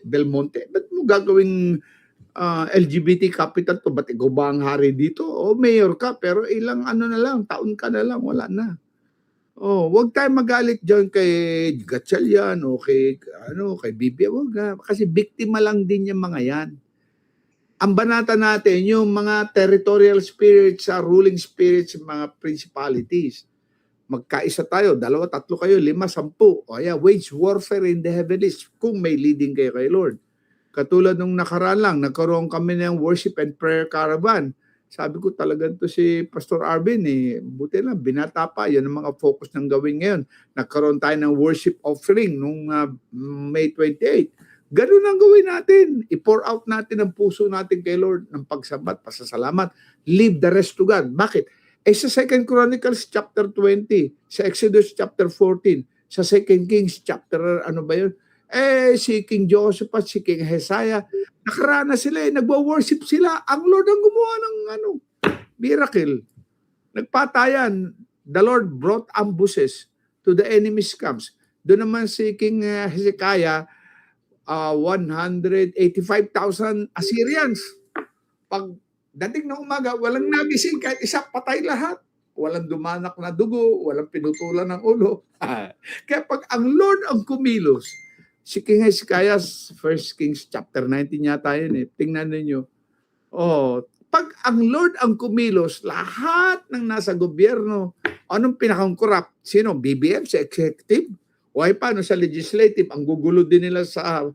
Belmonte, ba't mo gagawing LGBT capital to? Ba't ikaw ba ang hari dito? Mayor ka, pero ilang na lang, taon ka na lang, wala na. Wag tayo magalit diyan kay Gatchalian o kay Bibi, wag na. Kasi biktima lang din yung mga yan. Ang banata natin, yung mga territorial spirits, ruling spirits, mga principalities. magkaisa tayo, 2, 3 kayo, 5, 10. O kaya, wage warfare in the heavens kung may leading kayo kay Lord. Katulad nung nakaraan lang, nagkaroon kami ng worship and prayer caravan. Sabi ko talaga to si Pastor Arvin, buti lang, binata pa. Yan ang mga focus ng gawin ngayon. Nagkaroon tayo ng worship offering nung May 28. Ganun ang gawin natin. I-pour out natin ang puso natin kay Lord ng pagsabat, pasasalamat. Leave the rest to God. Bakit? Sa 2 Chronicles chapter 20, sa Exodus chapter 14, sa 2 Kings chapter, ano ba yun? Si King Joseph at si King Hezekiah, nakaranas sila, nagwa-worship sila. Ang Lord ang gumawa ng miracle. Nagpatayan. The Lord brought ambushes to the enemy's camps. Doon naman si King Hezekiah, 185,000 Assyrians. Pag dating na umaga, walang nagising, kahit isa, patay lahat. Walang dumanak na dugo, walang pinutulan ng ulo. Kaya pag ang Lord ang kumilos, si King Hezekiah, 1 Kings chapter 19 yata yun tingnan ninyo. Pag ang Lord ang kumilos, lahat ng nasa gobyerno, anong pinakang corrupt? Sino? BBM, sa executive? O ay paano sa legislative? Ang gugulo din nila sa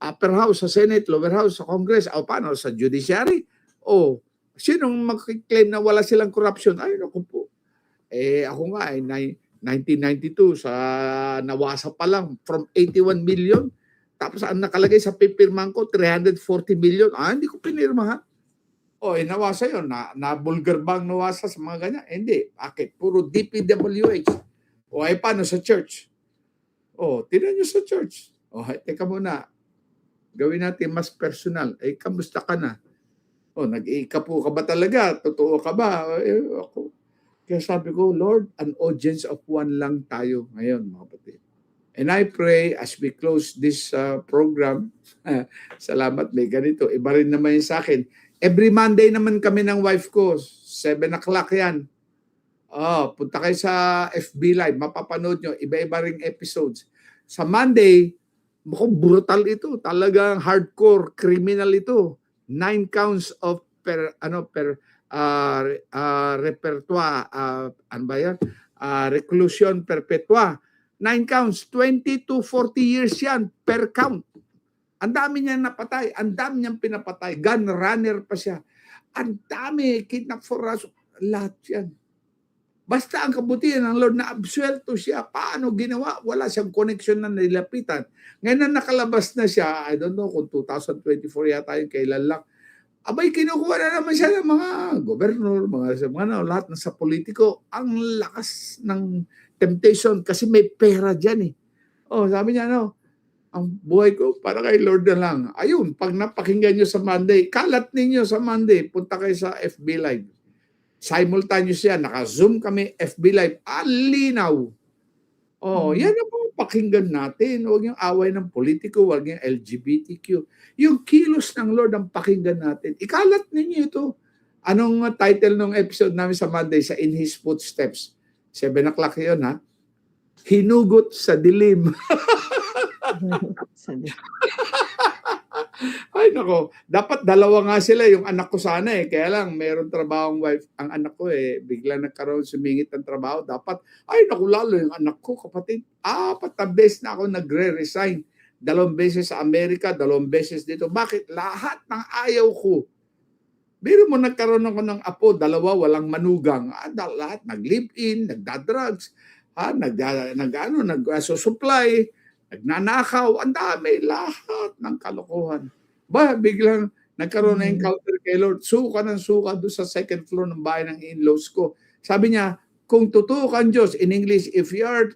upper house, sa Senate, lower house, sa Congress. O paano sa judiciary? O sinong mag-claim na wala silang corruption? Ay, naku po. Ako nga, 1992, sa nawasa pa lang, from 81 million. Tapos ang nakalagay sa pipirman ko, 340 million. Hindi ko pinirmahan. Nawasa yun. Na-bulgar bang nawasa sa mga ganyan? Hindi. Bakit? Puro DPWH. Ay, paano sa church? Tignan nyo sa church. Teka muna. Gawin natin mas personal. Kamusta ka na? Nag-iikapo ka ba talaga? Totoo ka ba? Ako. Kaya sabi ko, Lord, an audience of one lang tayo ngayon, mga kapatid. And I pray as we close this program, salamat, may ganito. Iba rin naman yun sa akin. Every Monday naman kami ng wife ko, 7 o'clock yan. Punta kayo sa FB Live, mapapanood nyo, iba-iba ring episodes. Sa Monday, brutal ito, talagang hardcore, criminal ito. 9 counts of repertoire, ano ba yan? Reclusion perpetua. 9 counts, 20 to 40 years yan per count. Ang dami niyang napatay, ang dami niyang pinapatay. Gun runner pa siya. Ang dami, kidnap for us, lahat yan. Basta ang kabutihan ng Lord na absuelto siya. Paano ginawa? Wala siyang connection na nilapitan. Ngayon na nakalabas na siya, I don't know kung 2024 yata yung kailan lang. Abay, kinukuha na naman siya ng mga gobernador, lahat ng sa politiko. Ang lakas ng temptation kasi may pera dyan eh. Sabi niya, ang buhay ko para kay Lord na lang. Ayun, pag napakinggan nyo sa Monday, kalat ninyo sa Monday, punta kayo sa FB Live. Simultaneous yan, naka-zoom kami, FB Live, linaw. Yan ang mga pakinggan natin. Huwag yung away ng politiko, huwag yung LGBTQ. Yung kilos ng Lord ang pakinggan natin. Ikalat ninyo ito. Anong title ng episode namin sa Monday sa In His Footsteps? 7 o'clock yun, ha? Hinugot sa dilim. Ay nako, dapat dalawa nga sila, yung anak ko sana kaya lang meron trabahong wife ang anak ko bigla nagkaroon sumingit ng trabaho, dapat naku lalo yung anak ko, kapatid, 4 na beses na ako nagre-resign, 2 beses sa Amerika, 2 beses dito. Bakit? Lahat ng ayaw ko. Biro mo, nagkaroon ako ng apo, 2 walang manugang, lahat nag-live-in, nagda-drugs, nag-supply, nagnanakaw, ang dami, lahat ng kalokohan. Biglang nagkaroon na encounter kay Lord, suka ng suka doon sa 2nd floor ng bahay ng in-laws ko. Sabi niya, kung totoo kang Diyos, in English, if you are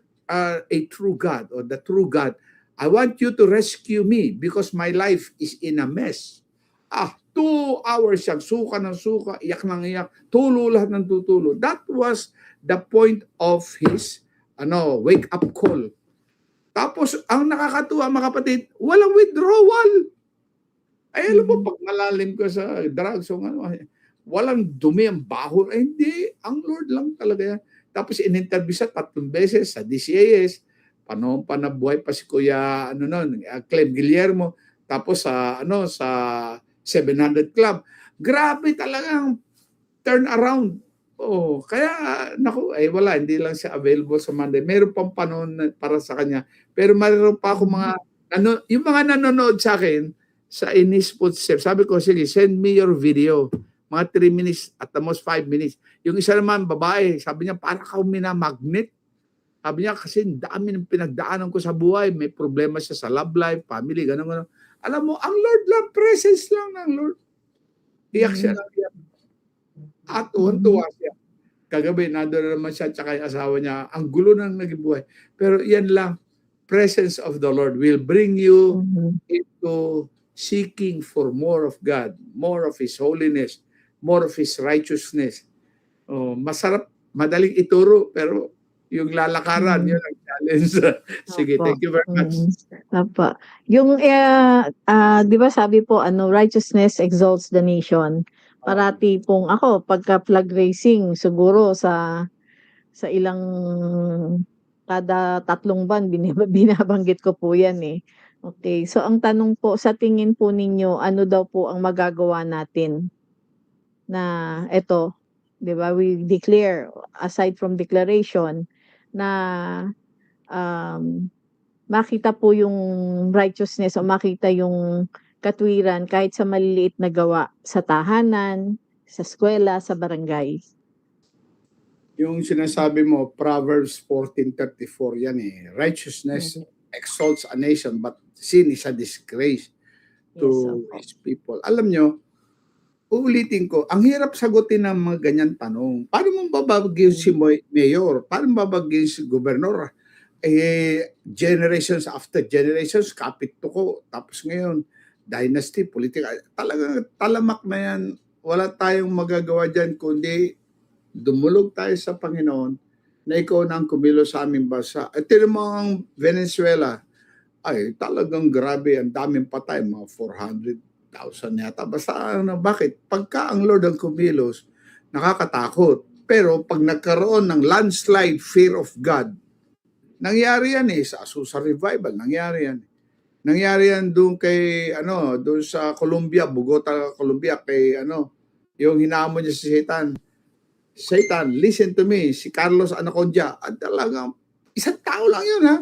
a true God or the true God, I want you to rescue me because my life is in a mess. 2 hours siyang suka ng suka, iyak ng iyak, tulo lahat ng tutulo. That was the point of his wake-up call. Tapos, ang nakakatuwa mga kapatid, walang withdrawal. Alam mo, pag malalim ka sa drugs, walang dumi ang baho. Hindi, ang Lord lang talaga yan. Tapos, in-interview siya 3 beses sa DCAS. Panahon pa na buhay pa si Kuya, Clem Guillermo. Tapos, sa 700 Club. Grabe talagang turn around. Oo, kaya naku, eh, wala hindi lang siya available sa Monday. Meron pang panahon na para sa kanya. Pero mayroon pa akong mga yung mga nanonood sa'kin sa In His Footsteps, sabi ko, "Sige, send me your video." Mga 3 minutes, at the most 5 minutes. Yung isa naman babae, sabi niya, "Para kang minamagnet." Sabi niya, "Kasi ang dami ng pinagdaanan ko sa buhay." May problema siya sa love life, family, gano'n, gano'n. Alam mo, ang Lord lang, presence lang ng Lord. Iyak siya Mm. ng iyak at Mm. tuwang-tuwa siya. Kagabi nando'n na naman siya tsaka yung asawa niya, ang gulo ng naging buhay. Pero yan lang, presence of the Lord will bring you Mhm. into seeking for more of God, more of His holiness, more of His righteousness. Oh, masarap, madaling ituro, pero yung lalakaran, Mm. yun ang challenge. Sige, Opo. thank you very much. Mm. Opo. Yung, 'di ba sabi po ano, righteousness exalts the nation. Oh, Parati pong ako pagka flag racing siguro sa ilang kada 3 buwan binabanggit ko po 'yan, eh. Okey, so ang tanong po, sa tingin po ninyo ano daw po ang magagawa natin na eto, 'di ba, we declare aside from declaration na, um, makita po yung righteousness o makita yung katwiran kahit sa maliliit na gawa sa tahanan, sa eskuwela, sa barangay. yung sinasabi mo, Proverbs 14:34 yan eh. Righteousness Mhm. exalts a nation, but sin is a disgrace Yes, to opo. his people. Alam nyo, uulitin ko, ang hirap sagutin ng mga ganyan tanong. Paano mo babagyin si Hmm. mayor? Paano mo babagyin si gobernador? Eh, generations after generations, kapit to ko. Tapos ngayon, dynasty, politika. Talagang talamak na yan. Wala tayong magagawa dyan, kundi dumulog tayo sa Panginoon na ikaw na ang kumilos sa aming bansa. At tinan mo ang Venezuela, ay talagang grabe, ang daming patay, mga 400,000 yata. Basta ano, bakit? Pagka ang Lord ang kumilos, nakakatakot. Pero pag nagkaroon ng landslide fear of God, nangyari yan eh, sa Azusa Revival, nangyari yan. Nangyari yan doon kay, ano, doon sa Colombia, Bogota, Colombia, kay, ano, yung hinamon niya si Satan. Satan, listen to me, si Carlos Anacondia, at talagang isang tao lang yun, ha?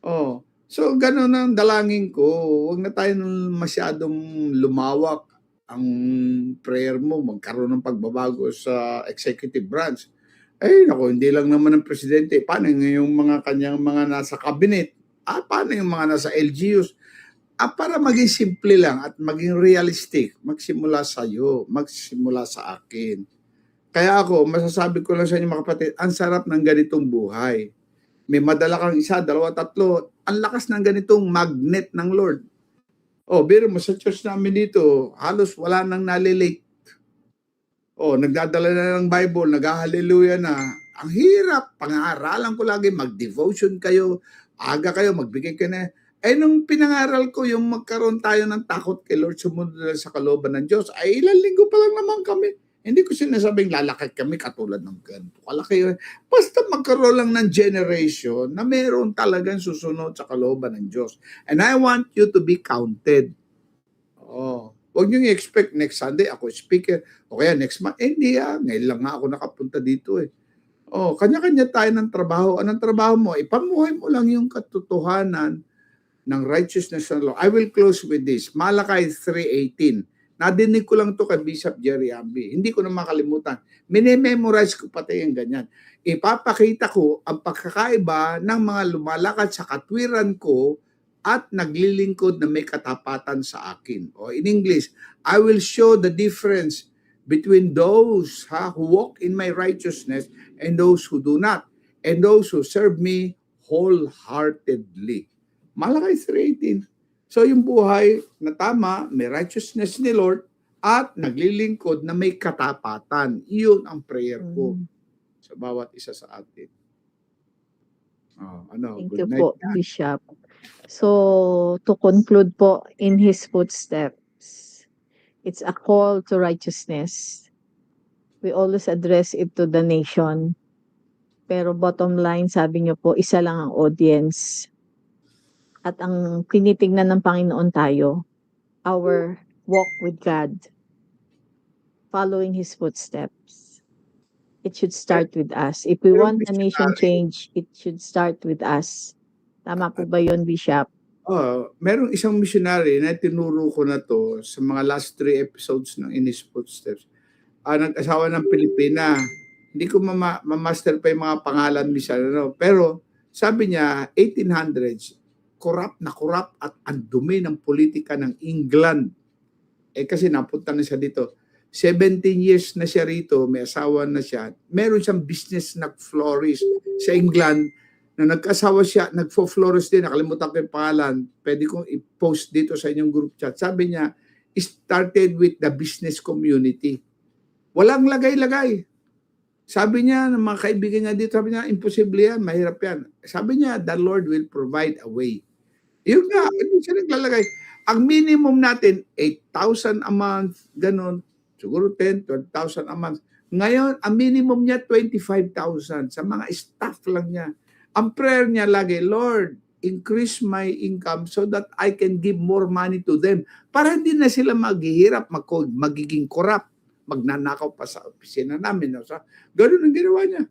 Oh. So, gano'n ang dalangin ko. Huwag na tayo masyadong lumawak ang prayer mo, magkaroon ng pagbabago sa executive branch. Eh, naku, hindi lang naman ng presidente. Paano yung mga kanyang mga nasa cabinet? Paano yung mga nasa LGUs? Para maging simple lang at maging realistic, magsimula sa iyo, magsimula sa akin. Kaya ako, masasabi ko lang sa inyo mga kapatid, ang sarap ng ganitong buhay. May madala kang isa, dalawa, tatlo. Ang lakas ng ganitong magnet ng Lord. Oh, biro mo sa church namin dito, halos wala nang nalilate. Oh, nagdadala na ng Bible, nag-hallelujah na. Ang hirap, pang-aaralan ko lagi, mag-devotion kayo, aga kayo, magbigay kayo na. Eh, nung pinangaral ko, yung magkaroon tayo ng takot kay Lord, sumunod lang sa kalooban ng Diyos, ay ilang linggo pa lang naman kami. Hindi ko sinasabing lalakad kami katulad ng ganito. Kalaki, basta magkaroon lang ng generation na meron talagang susunod sa kalooban ng Diyos. And I want you to be counted. Oh, huwag niyo i-expect next Sunday ako speaker o kaya next month. Eh, hindi ngayon lang nga ako nakapunta dito eh. Oh, kanya-kanya tayo ng trabaho. Anong trabaho mo? Ipamuhay mo lang yung katotohanan ng righteousness ng law. I will close with this. Malakay 3:18. Nadinig ko lang to kay Bishop Jerry Ambi. Hindi ko na makalimutan. Mini-memorize ko pati yung ganyan. Ipapakita ko ang pagkakaiba ng mga lumalakad sa katwiran ko at naglilingkod na may katapatan sa akin. O in English, I will show the difference between those who walk in my righteousness and those who do not, and those who serve me wholeheartedly. Malakay 3:18. So yung buhay na tama, may righteousness ni Lord at naglilingkod na may katapatan. Iyon ang prayer ko Hmm. sa bawat isa sa atin. Ano, Thank good you night po, na. Bishop. So, to conclude po, in his footsteps, it's a call to righteousness. We always address it to the nation. Pero bottom line, sabi niyo po, isa lang ang audience. At ang tinitingnan ng Panginoon tayo, our walk with God, following His footsteps. it should start with us. If we Merong want a nation missionary. change, it should start with us. Tama po ba yun, Bishop? Merong isang missionary na tinuro ko na to sa mga last 3 episodes ng In His Footsteps. Nag-asawa ng Pilipina. Hindi ko ma-master pa yung mga pangalan minsan, pero sabi niya, 1800s, corrupt at ang dumi ng politika ng England. Kasi napunta na siya dito. 17 years na siya rito, may asawa na siya. Meron siyang business na flourish sa England. Na nag-asawa siya, nagfo-flourish din, nakalimutan ko yung pangalan. Pwede kong i-post dito sa inyong group chat. Sabi niya, started with the business community. Walang lagay-lagay. Sabi niya, ng mga kaibigan niya dito, sabi niya, imposible yan, mahirap yan. Sabi niya, the Lord will provide a way. Yun nga, hindi siya naglalagay. Ang minimum natin, 8,000 a month, ganun. Siguro 10, 12,000 a month. Ngayon, ang minimum niya, 25,000 sa mga staff lang niya. Ang prayer niya lagi, Lord, increase my income so that I can give more money to them. Para hindi na sila maghihirap, magiging corrupt, magnanakaw pa sa opisina namin. So, ganun ang ginawa niya.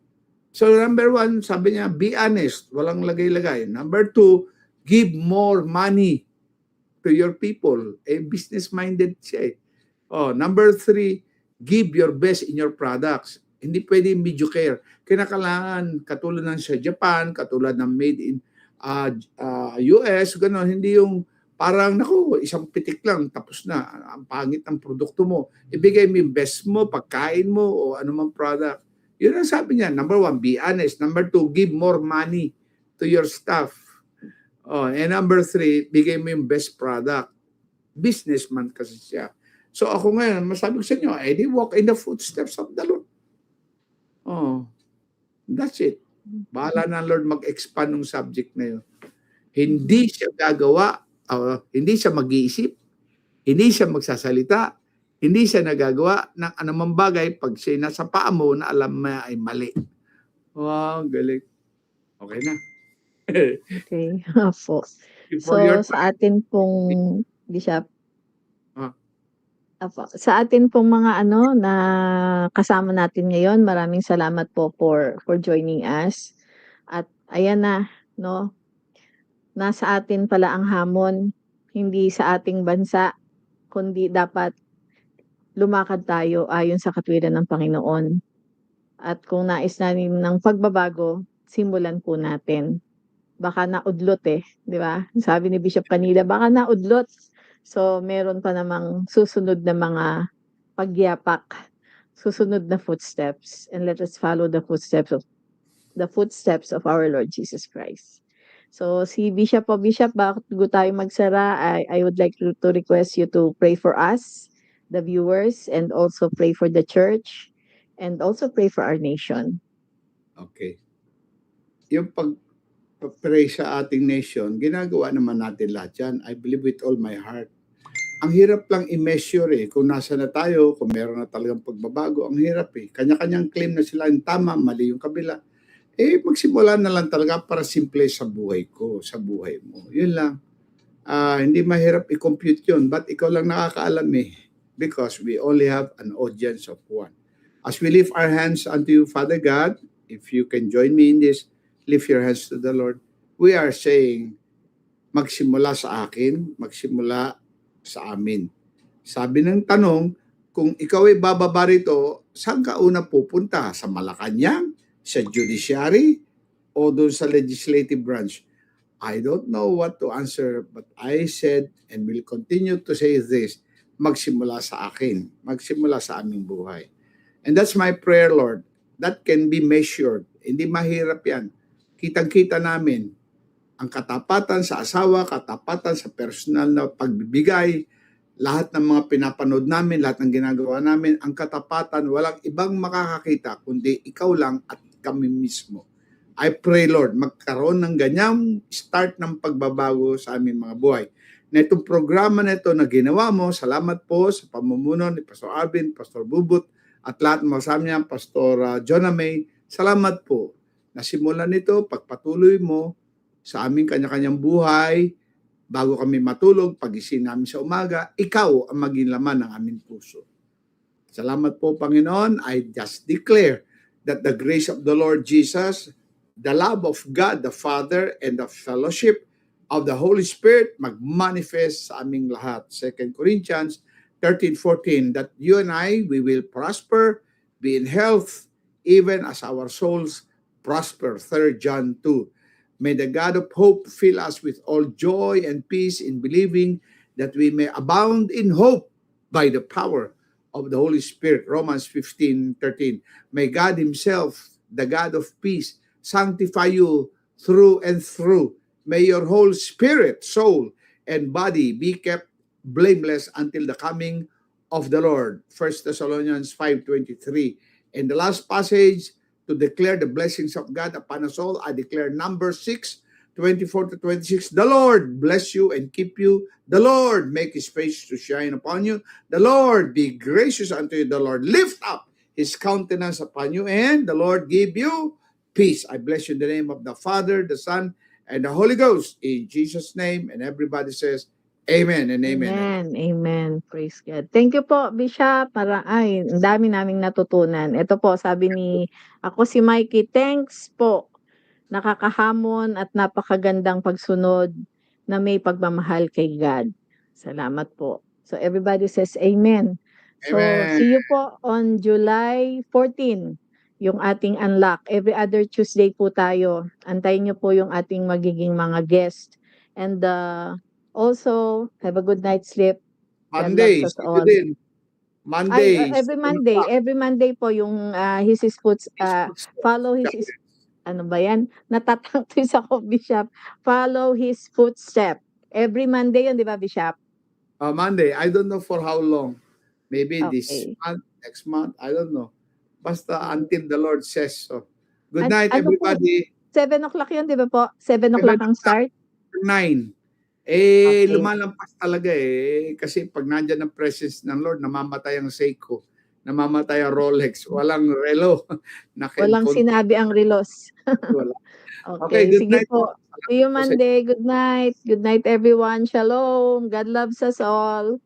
So, number 1, sabi niya, be honest, walang lagay-lagay. Number 2, give more money to your people. Business-minded siya . Number 3, give your best in your products. Hindi pwede mediocre. Kinakailangan katulad ng sa Japan, katulad ng made in US, gano'n. Hindi yung parang, isang pitik lang, tapos na. Ang pangit ng produkto mo. Ibigay mo yung best mo, pagkain mo, o anumang product. Yun ang sabi niya. Number 1, be honest. Number 2, give more money to your staff. And number 3, bigay mo yung best product. Businessman kasi siya. So ako ngayon, masabi ko sa inyo, I walk in the footsteps of the Lord. That's it. Bahala na Lord mag-expand ng subject na yun. Hindi siya gagawa, hindi siya mag-iisip, hindi siya magsasalita, hindi siya nagagawa ng anumang bagay pag siya nasa paa mo na alam mo ay mali. Wow, galing. Okay na. Okay. Opo. So, sa atin pong, Bishop, sa atin pong mga na kasama natin ngayon, maraming salamat po for joining us. At ayan na, nasa atin pala ang hamon, hindi sa ating bansa, kundi dapat lumakad tayo ayon sa katwiran ng Panginoon. At kung nais natin ng pagbabago, simulan po natin. Baka naudlot di ba? Sabi ni Bishop kanina, baka naudlot. So, meron pa namang susunod na mga pagyapak, susunod na footsteps, and let us follow the footsteps of our Lord Jesus Christ. So, si Bishop bago tayo magsara, I would like to request you to pray for us, the viewers, and also pray for the church, and also pray for our nation. Okay. Yung pag-pray sa ating nation, ginagawa naman natin lahat yan. I believe with all my heart. Ang hirap lang i-measure kung nasa na tayo, kung meron na talagang pagbabago, ang hirap Kanya-kanyang claim na sila yung tama, mali yung kabila. Magsimula na lang talaga para simple sa buhay ko, sa buhay mo. Yun lang. Hindi mahirap i-compute yun, but ikaw lang nakakaalam because we only have an audience of one. As we lift our hands unto you, Father God, if you can join me in this, lift your hands to the Lord. We are saying, magsimula sa akin, magsimula sa amin. Sabi ng tanong, kung ikaw ay bababa rito, saan ka una pupunta? Sa Malacanang, sa judiciary, o doon sa legislative branch? I don't know what to answer, but I said and will continue to say this, magsimula sa akin, magsimula sa aming buhay. And that's my prayer, Lord. That can be measured. Hindi mahirap yan. Kitang-kita namin ang katapatan sa asawa, katapatan sa personal na pagbibigay, lahat ng mga pinapanood namin, lahat ng ginagawa namin, ang katapatan, walang ibang makakakita, kundi ikaw lang at kami mismo. I pray, Lord, magkaroon ng ganyang start ng pagbabago sa aming mga buhay. Na itong programa na ito na ginawa mo, salamat po sa pamumuno ni Pastor Alvin, Pastor Bubut, at lahat ng kasama niya, Pastor Jonah May. Salamat po. Nasimulan nito, pagpatuloy mo sa aming kanya-kanyang buhay, bago kami matulog, pagising namin sa umaga, ikaw ang maging laman ng aming puso. Salamat po, Panginoon. I just declare that the grace of the Lord Jesus, the love of God the Father, and the fellowship of the Holy Spirit mag-manifest sa aming lahat. 2 Corinthians 13:14, that you and I, we will prosper, be in health, even as our souls prosper. 3 John 2. May the God of hope fill us with all joy and peace in believing, that we may abound in hope by the power of the Holy Spirit. Romans 15:13. May God Himself, the God of peace, sanctify you through and through. May your whole spirit, soul, and body be kept blameless until the coming of the Lord. 1 Thessalonians 5:23. And the last passage, to declare the blessings of God upon us all, I declare Numbers 6:24-26. The Lord bless you and keep you. The Lord make His face to shine upon you. The Lord be gracious unto you. The Lord lift up His countenance upon you, and the Lord give you peace. I bless you in the name of the Father, the Son, and the Holy Ghost. In Jesus' name. And everybody says, Amen and amen. Amen, amen. Praise God. Thank you po, Bishop. Ang dami naming natutunan. Ito po, sabi ni, ako si Mikey, thanks po. Nakakahamon at napakagandang pagsunod na may pagmamahal kay God. Salamat po. So everybody says amen. So Amen. see you po on July 14, yung ating unlock. Every other Tuesday po tayo. Antayin niyo po yung ating magiging mga guest. And also, have a good night's sleep. God Monday, loves us see you all. din. Monday. Every Monday po yung his follow his ano ba yan? Natatangtoy sa ko, Bishop. Follow his footstep. Every Monday yun, di ba, Bishop? Monday. I don't know for how long. Maybe this Okay. month, next month. I don't know. Basta until the Lord says so. Good night, Ano po? everybody. 7 o'clock yun, di ba po? 7 o'clock ang start? 9. Okay. Lumalampas talaga kasi pag nandyan ang presence ng Lord, namamatay ang Seiko, namamatay ang Rolex, walang relo. Walang sinabi ang relos. Wala. Okay, good sige night po. See you Monday. Good night. Good night, everyone. Shalom. God loves us all.